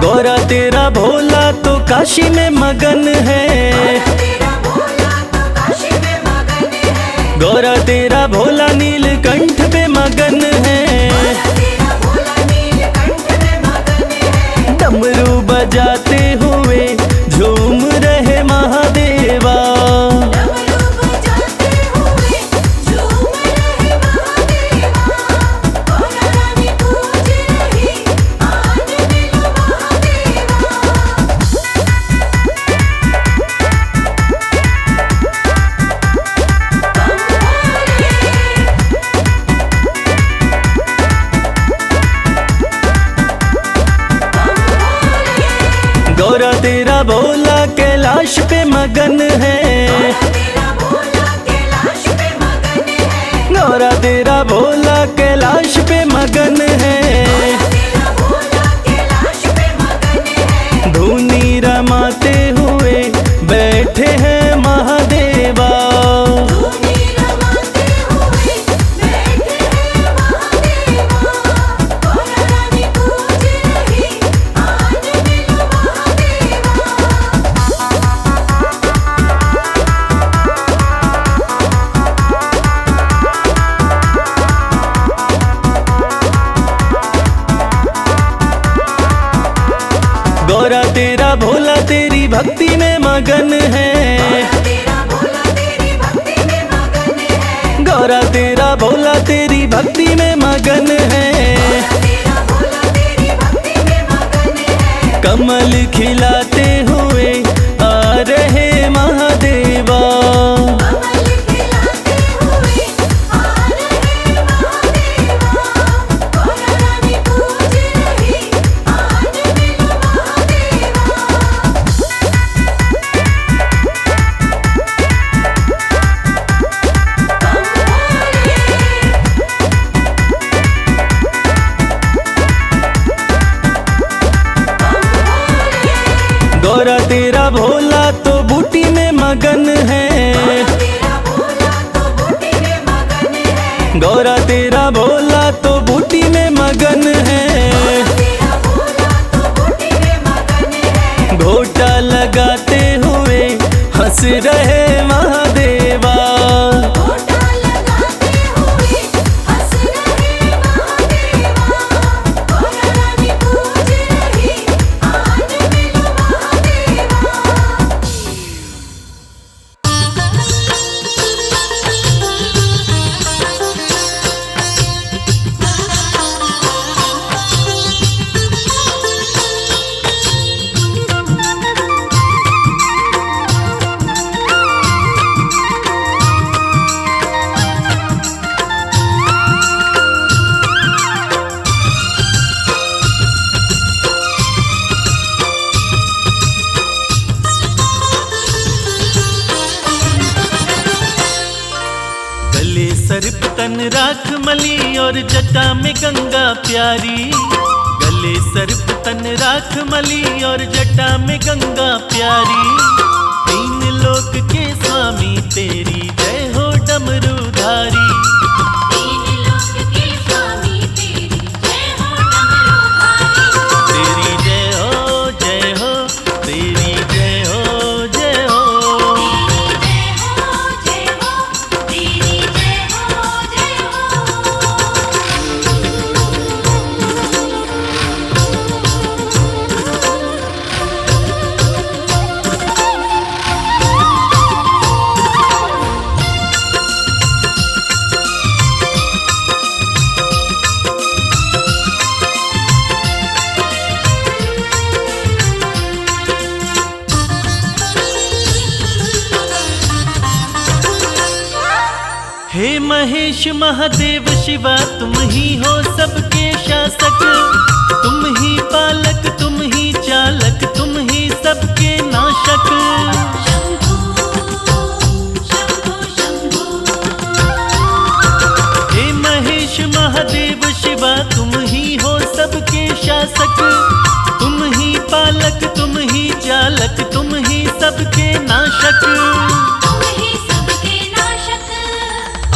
गौरा तेरा भोला तो काशी में मगन है। गौरा तेरा भोला नीलकंठ पे मगन है। डमरू बजाते हुए झूम रहे महादेवा। गौरा तेरा भोला कैलाश पे मगन है। गौरा तेरा भोला कैलाश पे मगन है। धुनी रमाते हुए बैठे हैं महादेवा। गौरा तेरा भोला तेरी भक्ति में मगन है। गौरा तेरा भोला तेरी भक्ति में मगन है। कमल खिलाते हुए आ रहे महादेवा। गौरा तेरा भोला तो बूटी में मगन है, गौरा तेरा भोला तो बूटी में मगन है। घोटा लगाते हुए हंस रहे महादेवा, सर्प तन राख मली और जटा में गंगा प्यारी, गले सर्प तन राख मली और जटा में गंगा प्यारी। तीन लोक के स्वामी तेरी जय हो डमरूधारी, तीन लोक के स्वामी तेरी जय हो डमरूधारी। तेरी जय हो जय हो, तेरी जय हो जय हो, तेरी जय हो जय हो, तेरी जय हो जय हो। हे महेश महादेव शिवा तुम ही हो सबके शासक, तुम ही पालक तुम ही चालक तुम ही सबके नाशक। शंभो शंभो शंभो, हे महेश महादेव शिवा तुम ही हो सबके शासक, तुम ही पालक तुम ही चालक तुम ही सबके नाशक। तुम ही सबके नाशक।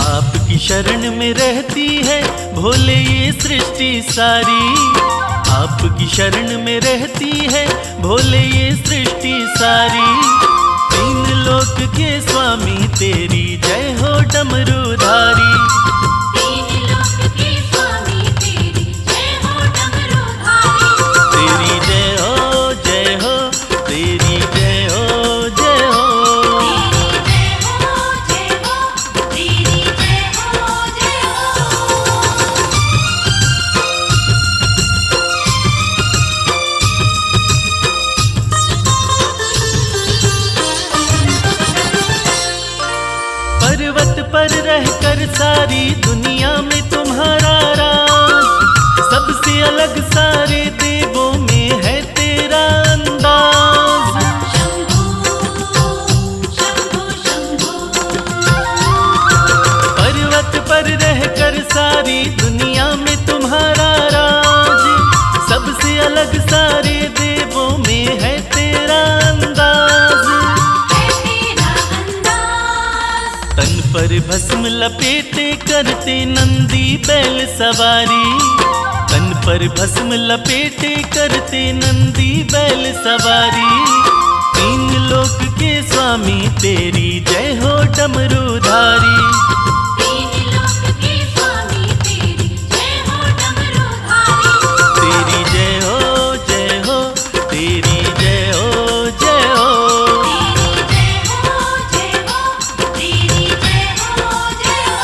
आपकी शरण में रहती है भोले ये सृष्टि सारी, आपकी शरण में रहती है भोले ये सृष्टि सारी। तीन लोक के स्वामी तेरी जय हो डमरूधारी, तीन लोक के स्वामी तेरी जय हो डमरूधारी। तेरी जय हो जय हो, तेरी जय हो जय हो, तेरी जय हो जय हो, तेरी जय हो जय हो। पर्वत पर रहकर सारी दुनिया में तुम्हारा राज, सबसे अलग सारे देवों में है तेरा अंदाज। शंभो शंभो शंभो, पर्वत पर रहकर सारी दुनिया में तुम्हारा राज, सबसे अलग सारे देवों में है तेरा अंदाज। है तेरा अंदाज। तन पर भस्म लपेटे करते नंदी बैल सवारी, तन पर भस्म लपेटे करते नंदी बैल सवारी। तीन लोक के स्वामी तेरी जय हो डमरूधारी, तीन लोक के स्वामी तेरी जय हो डमरूधारी। तेरी जय हो जय हो, तेरी जय हो जय हो, तेरी जय हो जय हो, तेरी जय हो जय हो।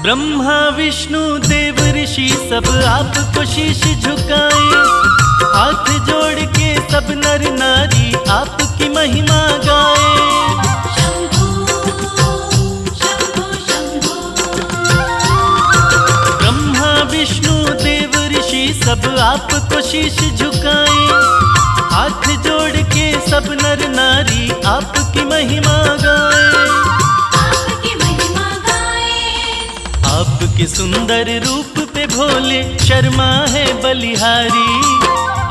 ब्रह्मा विष्णु देव ऋषि सब आपको शीश झुकाए, हाथ जोड़ के सब नर नारी आपकी महिमा गाए। सब आपको शीश झुकाएं। हाथ जोड़ के सब नर नारी आपकी महिमा गाएं। आपकी महिमा गाएं। आपके सुंदर रूप पे भोले शर्मा है बलिहारी।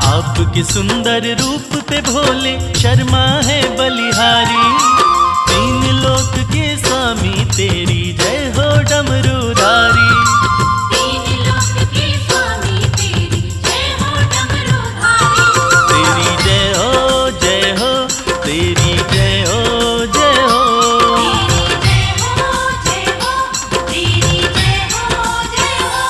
आपके सुंदर रूप पे भोले शर्मा है बलिहारी। तीन लोक के स्वामी तेरी जय हो डमरूधारी। तीन लोक के स्वामी तेरी जय हो डमरूधारी। तेरी जय हो जय हो, तेरी जय हो जय हो। तेरी जय हो जय हो, तेरी जय हो जय हो।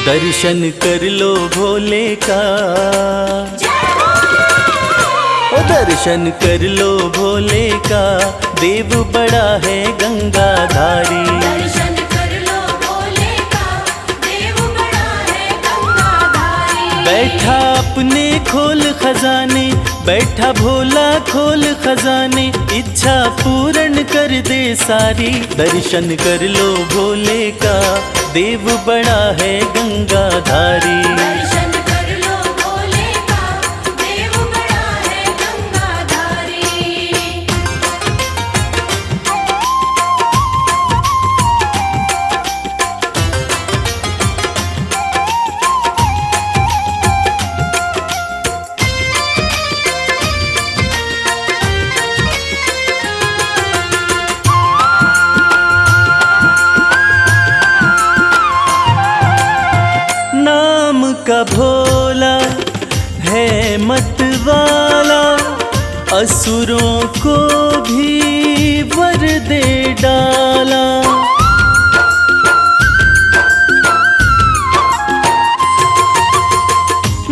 दर्शन कर लो भोले का, ओ दर्शन कर लो भोले का, देव बड़ा है गंगाधारी। दर्शन कर लो भोले का, देव बड़ा है गंगाधारी। बैठा अपने खोल खजाने, बैठा भोला खोल खजाने, इच्छा पूर्ण कर दे सारी। दर्शन कर लो भोले का, देव बड़ा है गंगाधारी। दर्शन कर लो भोले का, देव बड़ा है गंगाधारी। नाम का भोला है मत वाला, असुरों को भी वर दे डाला।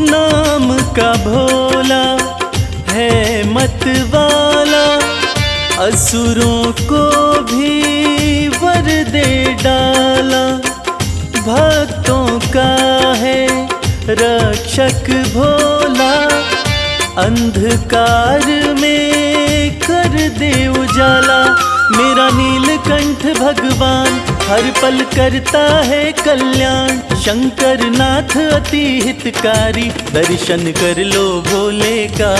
नाम का भोला है मत वाला, असुरों को भी वर दे डाला। भक्तों का है रक्षक भोला, अंधकार में कर दे उजाला। मेरा नीलकंठ भगवान हर पल करता है कल्याण, शंकर नाथ अति हितकारी। दर्शन कर लो भोले का,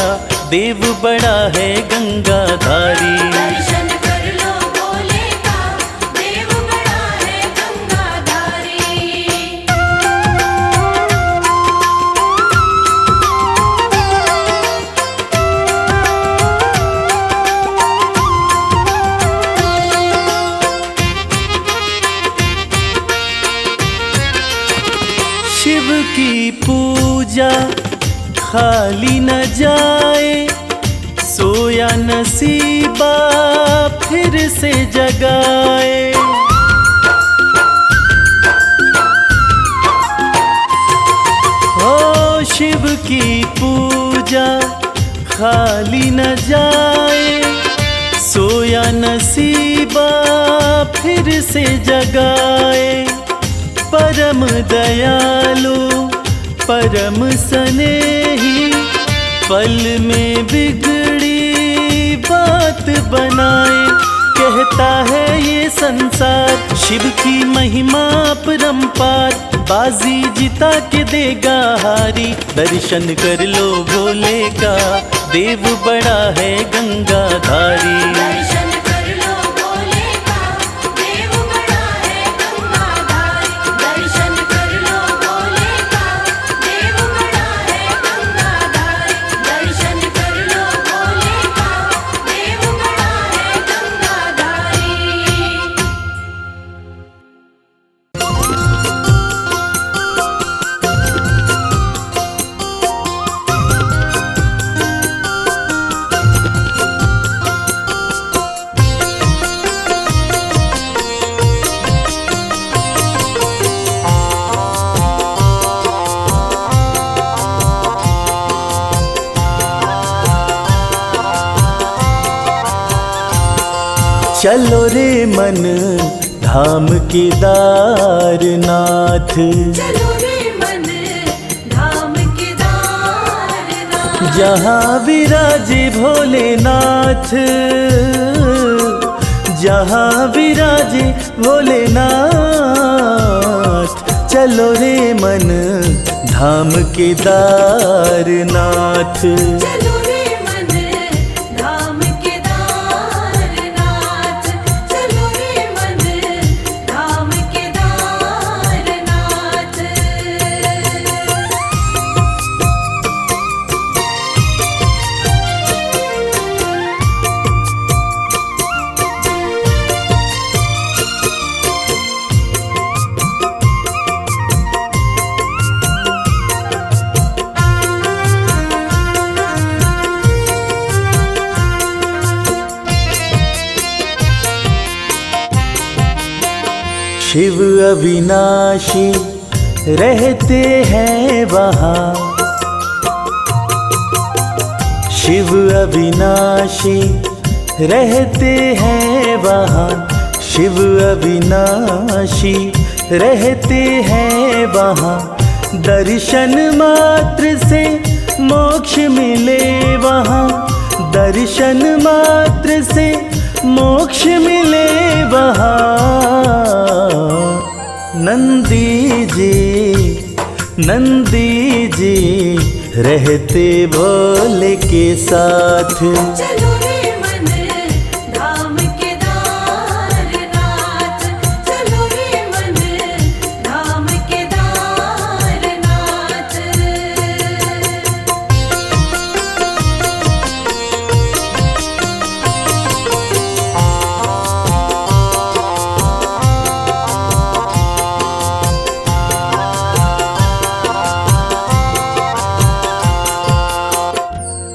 देव बड़ा है गंगाधारी। दर्शन कर लो भोले का, देव बड़ा है गंगाधारी। शिव की पूजा खाली न जाए, सोया नसीबा फिर से जगाए। हो शिव की पूजा खाली न जाए, सोया नसीबा फिर से जगाए। परम दयालु परम स्नेही, पल में बिगड़ी बात बनाए। कहता है ये संसार शिव की महिमा परम्पार, बाजी जिता के देगा हारी। दर्शन कर लो भोले का, देव बड़ा है गंगाधारी। दर्शन कर लो भोले का, देव बड़ा है गंगाधारी। दर्शन कर लो भोले का, देव बड़ा है गंगाधारी। दर्शन कर लो भोले का, देव बड़ा है गंगाधारी। चलो रे मन धाम केदारनाथ। चलो रे मन धाम केदारनाथ। जहाँ विराजे भोलेनाथ, जहाँ विराजे भोलेनाथ। चलो रे मन धाम केदारनाथ। चलो रे मन धाम केदारनाथ। चलो रे मन धाम केदारनाथ। शिव अविनाशी रहते हैं वहाँ, शिव अविनाशी रहते हैं वहाँ। शिव अविनाशी रहते हैं वहाँ। दर्शन मात्र से मोक्ष मिले वहाँ, दर्शन मात्र से मोक्ष मिले वहाँ। नंदी जी रहते भोले के साथ। चलो रे मन धाम केदारनाथ। चलो रे मन धाम केदारनाथ।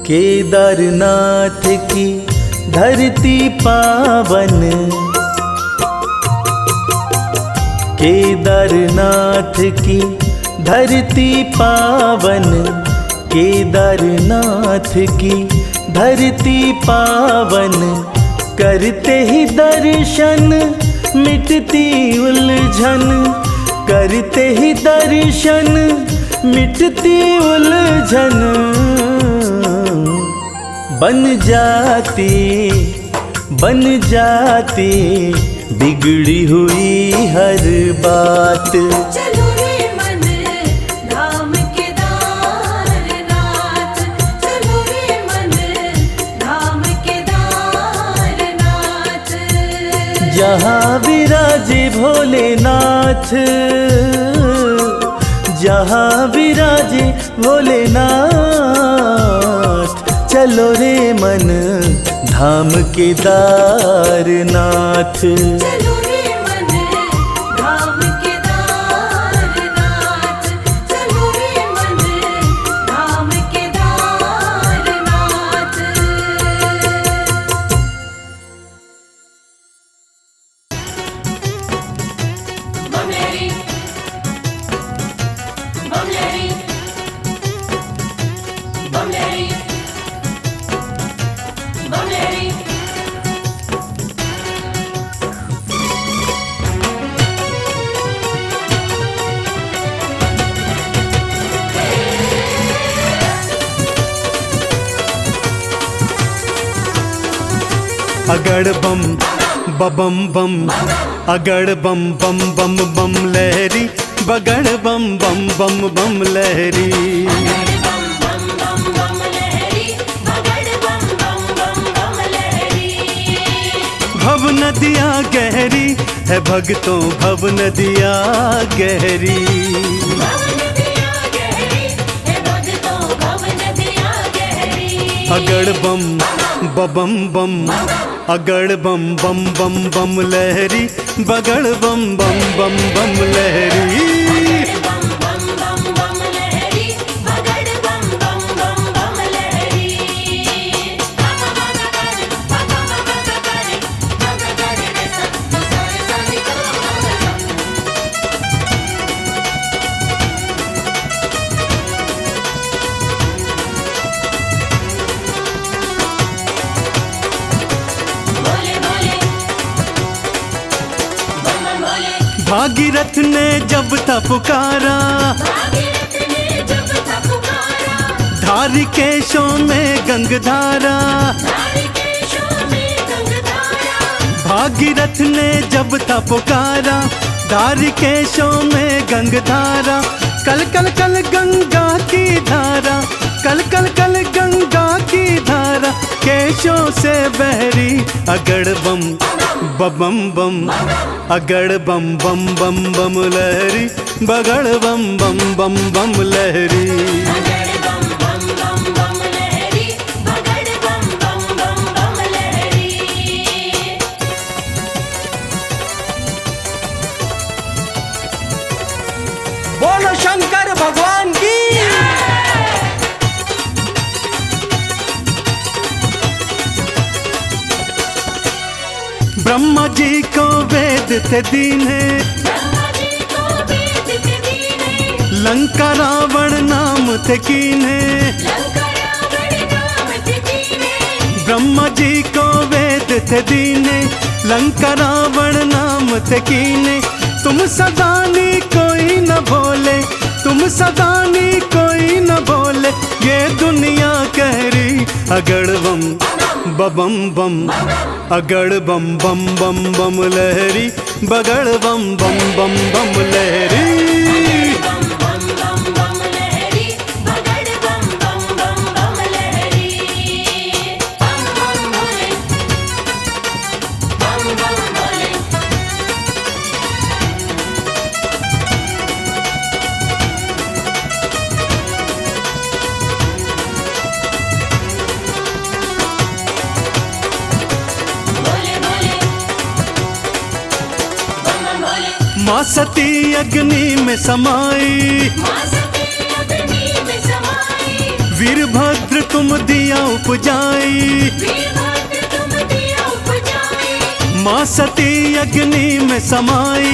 केदारनाथ की धरती पावन, केदारनाथ की धरती पावन। केदारनाथ की धरती पावन। करते ही दर्शन मिटती उलझन, करते ही दर्शन मिटती उलझन। बन जाती बिगड़ी हुई हर बात। चलो रे मन धाम केदारनाथ। चलो रे मन धाम केदारनाथ। जहाँ विराजे भोलेनाथ, जहाँ विराजे भोलेनाथ। चलो रे मन धाम केदारनाथ। चलो रे मन धाम केदारनाथ। चलो रे मन धाम केदारनाथ। बमलेरी बमलेरी बमलेरी बमलेरी। अगड़ बम बबम बम, अगड़ बम बम बम बम लहरी, बगड़ बम बम बम बम लहरी। भव नदियाँ गहरी है भक्तों, भव नदियाँ गहरी। अगड़ बम बबम बम, अगड़ बम बम बम बम लहरी, बगड़ बम बम बम बम लहरी। भागीरथ ने जब था पुकारा, भागीरथ ने जब था पुकारा, धारी केशों में गंगधारा। धारी केशों में गंगधारा। भागीरथ ने जब था पुकारा, धारी केशों में गंगधारा। कल कल कल गंगा की धारा, कल कल कल गंगा की धारा, केशों से बहरी अगड़ बम बम बम, अगड़ बम बम बम बम लहरी, बगड़ बम बम बम बम लहरी। बगड़ बम बम बम बम लहरी, बगड़ बम बम बम बम लहरी। बोलो शंकर भगवान की। ब्रह्मा जी को वेद थे दीने, ब्रह्मा जी को वेद थे दीने, लंका रावण नाम थे कीने। लंका रावण नाम थे कीने। ब्रह्मा जी को वेद थे दीने, लंका रावण नाम थे कीने। तुम सदानी कोई न भोले, तुम सदानी कोई न भोले, ये दुनिया कह रही अगड़ बम बम बम, अगड़ बम बम बम बम लहरी, बगड़ बम बम बम बम लहरी। बम बम बम बम लहरी, बगड़ बम बम बम बम लहरी। बम बम भोले, बम बम भोले। भोले भोले, बम बम भोले। माँ सती अग्नि में समाई, माँ सती अग्नि में समाई, वीरभद्र तुम दिया उपजाई। वीरभद्र तुम दिया उपजाई। माँ सती अग्नि में समाई,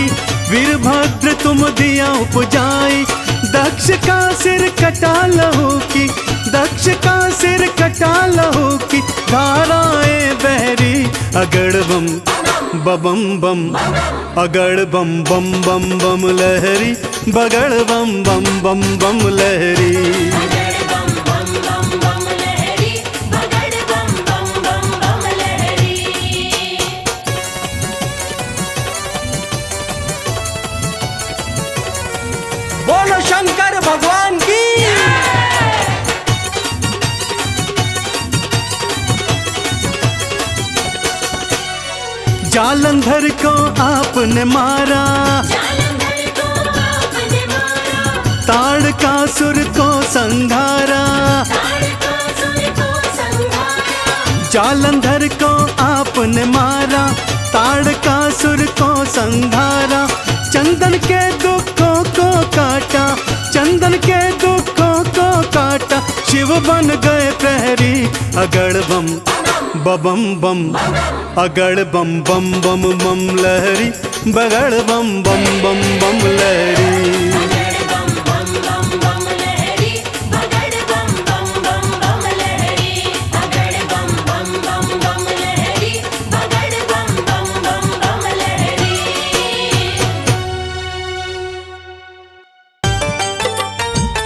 वीरभद्र तुम दिया उपजाई। दक्ष का सिर कटा लहू की, दक्ष का सिर कटा लहू की, धाराएं बहरी अगड़ बम बम बम, अगड़ बम बम बम बम लहरी, बगड़ बम बम बम बम लहरी। बगड़ बम बम बम बम लहरी, बगड़ बम बम बम बम लहरी। बोलो शंकर भगवान की। जालंधर को आपने मारा, जालंधर को आपने मारा, ताड़कासुर को संघारा। ताड़कासुर को संहारा। जालंधर को आपने मारा, ताड़कासुर को संघारा। चंदन के दुखों को काटा, चंदन के दुखों को काटा, शिव बन गए प्रहरी अगड़ बम बम बम, अगड़ बम बम बम बम लहरी, बगड़ बम बम बम बम लहरी। बगड़ बम बम बम बम लहरी, बगड़ बम बम बम बम लहरी। बगड़ बम बम बम बम लहरी, बगड़ बम बम बम बम लहरी।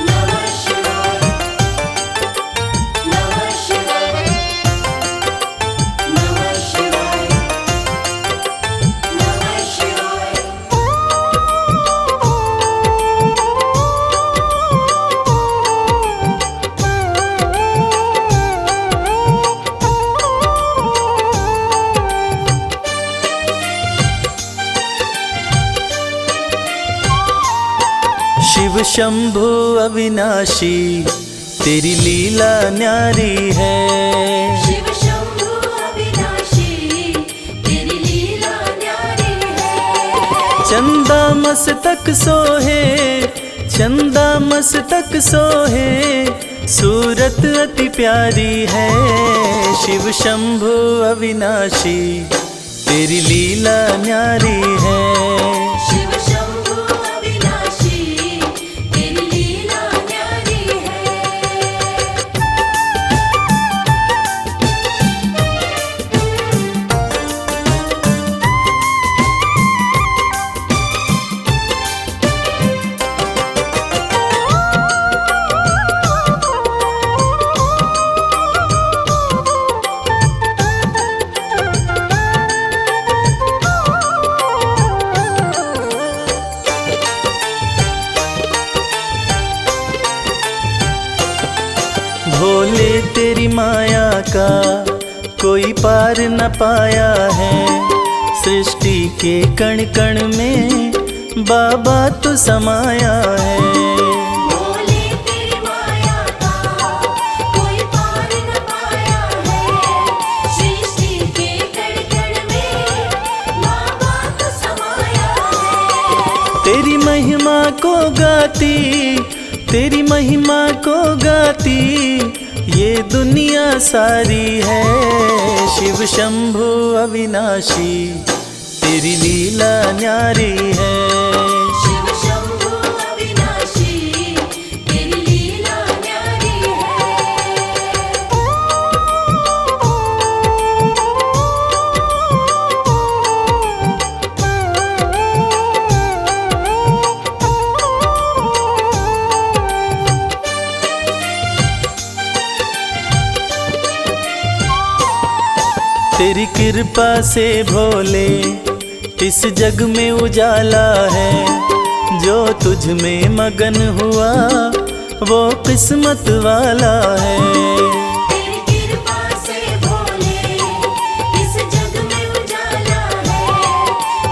नमः शिवाय, नमः शिवाय, नमः शिवाय, नमः शिवाय। शिव शंभु अविनाशी, तेरी लीला न्यारी है। शिव शंभु अविनाशी, तेरी लीला न्यारी है। चंदा मस्तक सोहे, चंदा मस्तक सोहे, सूरत अति प्यारी है। शिव शंभु अविनाशी, तेरी लीला न्यारी है। शिव शंभु अविनाशी, तेरी लीला न्यारी है। का कोई पार न पाया है। सृष्टि के कण कण में बाबा तू समाया है। बोले तेरी माया का कोई पार न पाया है। सृष्टि के कण कण में बाबा तू समाया है। तेरी महिमा को गाती, तेरी महिमा को गाती ये दुनिया सारी है। शिव शंभु अविनाशी तेरी लीला न्यारी है। शिव शंभु अविनाशी तेरी लीला न्यारी तेरी कृपा से भोले इस जग में उजाला है। जो तुझ में मगन हुआ वो किस्मत वाला है। तेरी कृपा से भोले इस जग में उजाला है।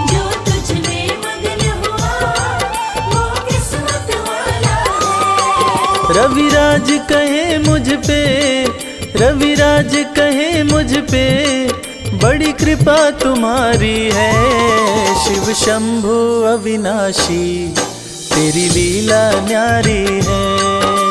जो तुझ में मगन हुआ वो किस्मत वाला है। रविराज कहे मुझ पे, रविराज कहे मुझ पे बड़ी कृपा तुम्हारी है। शिव शंभु अविनाशी तेरी लीला न्यारी है।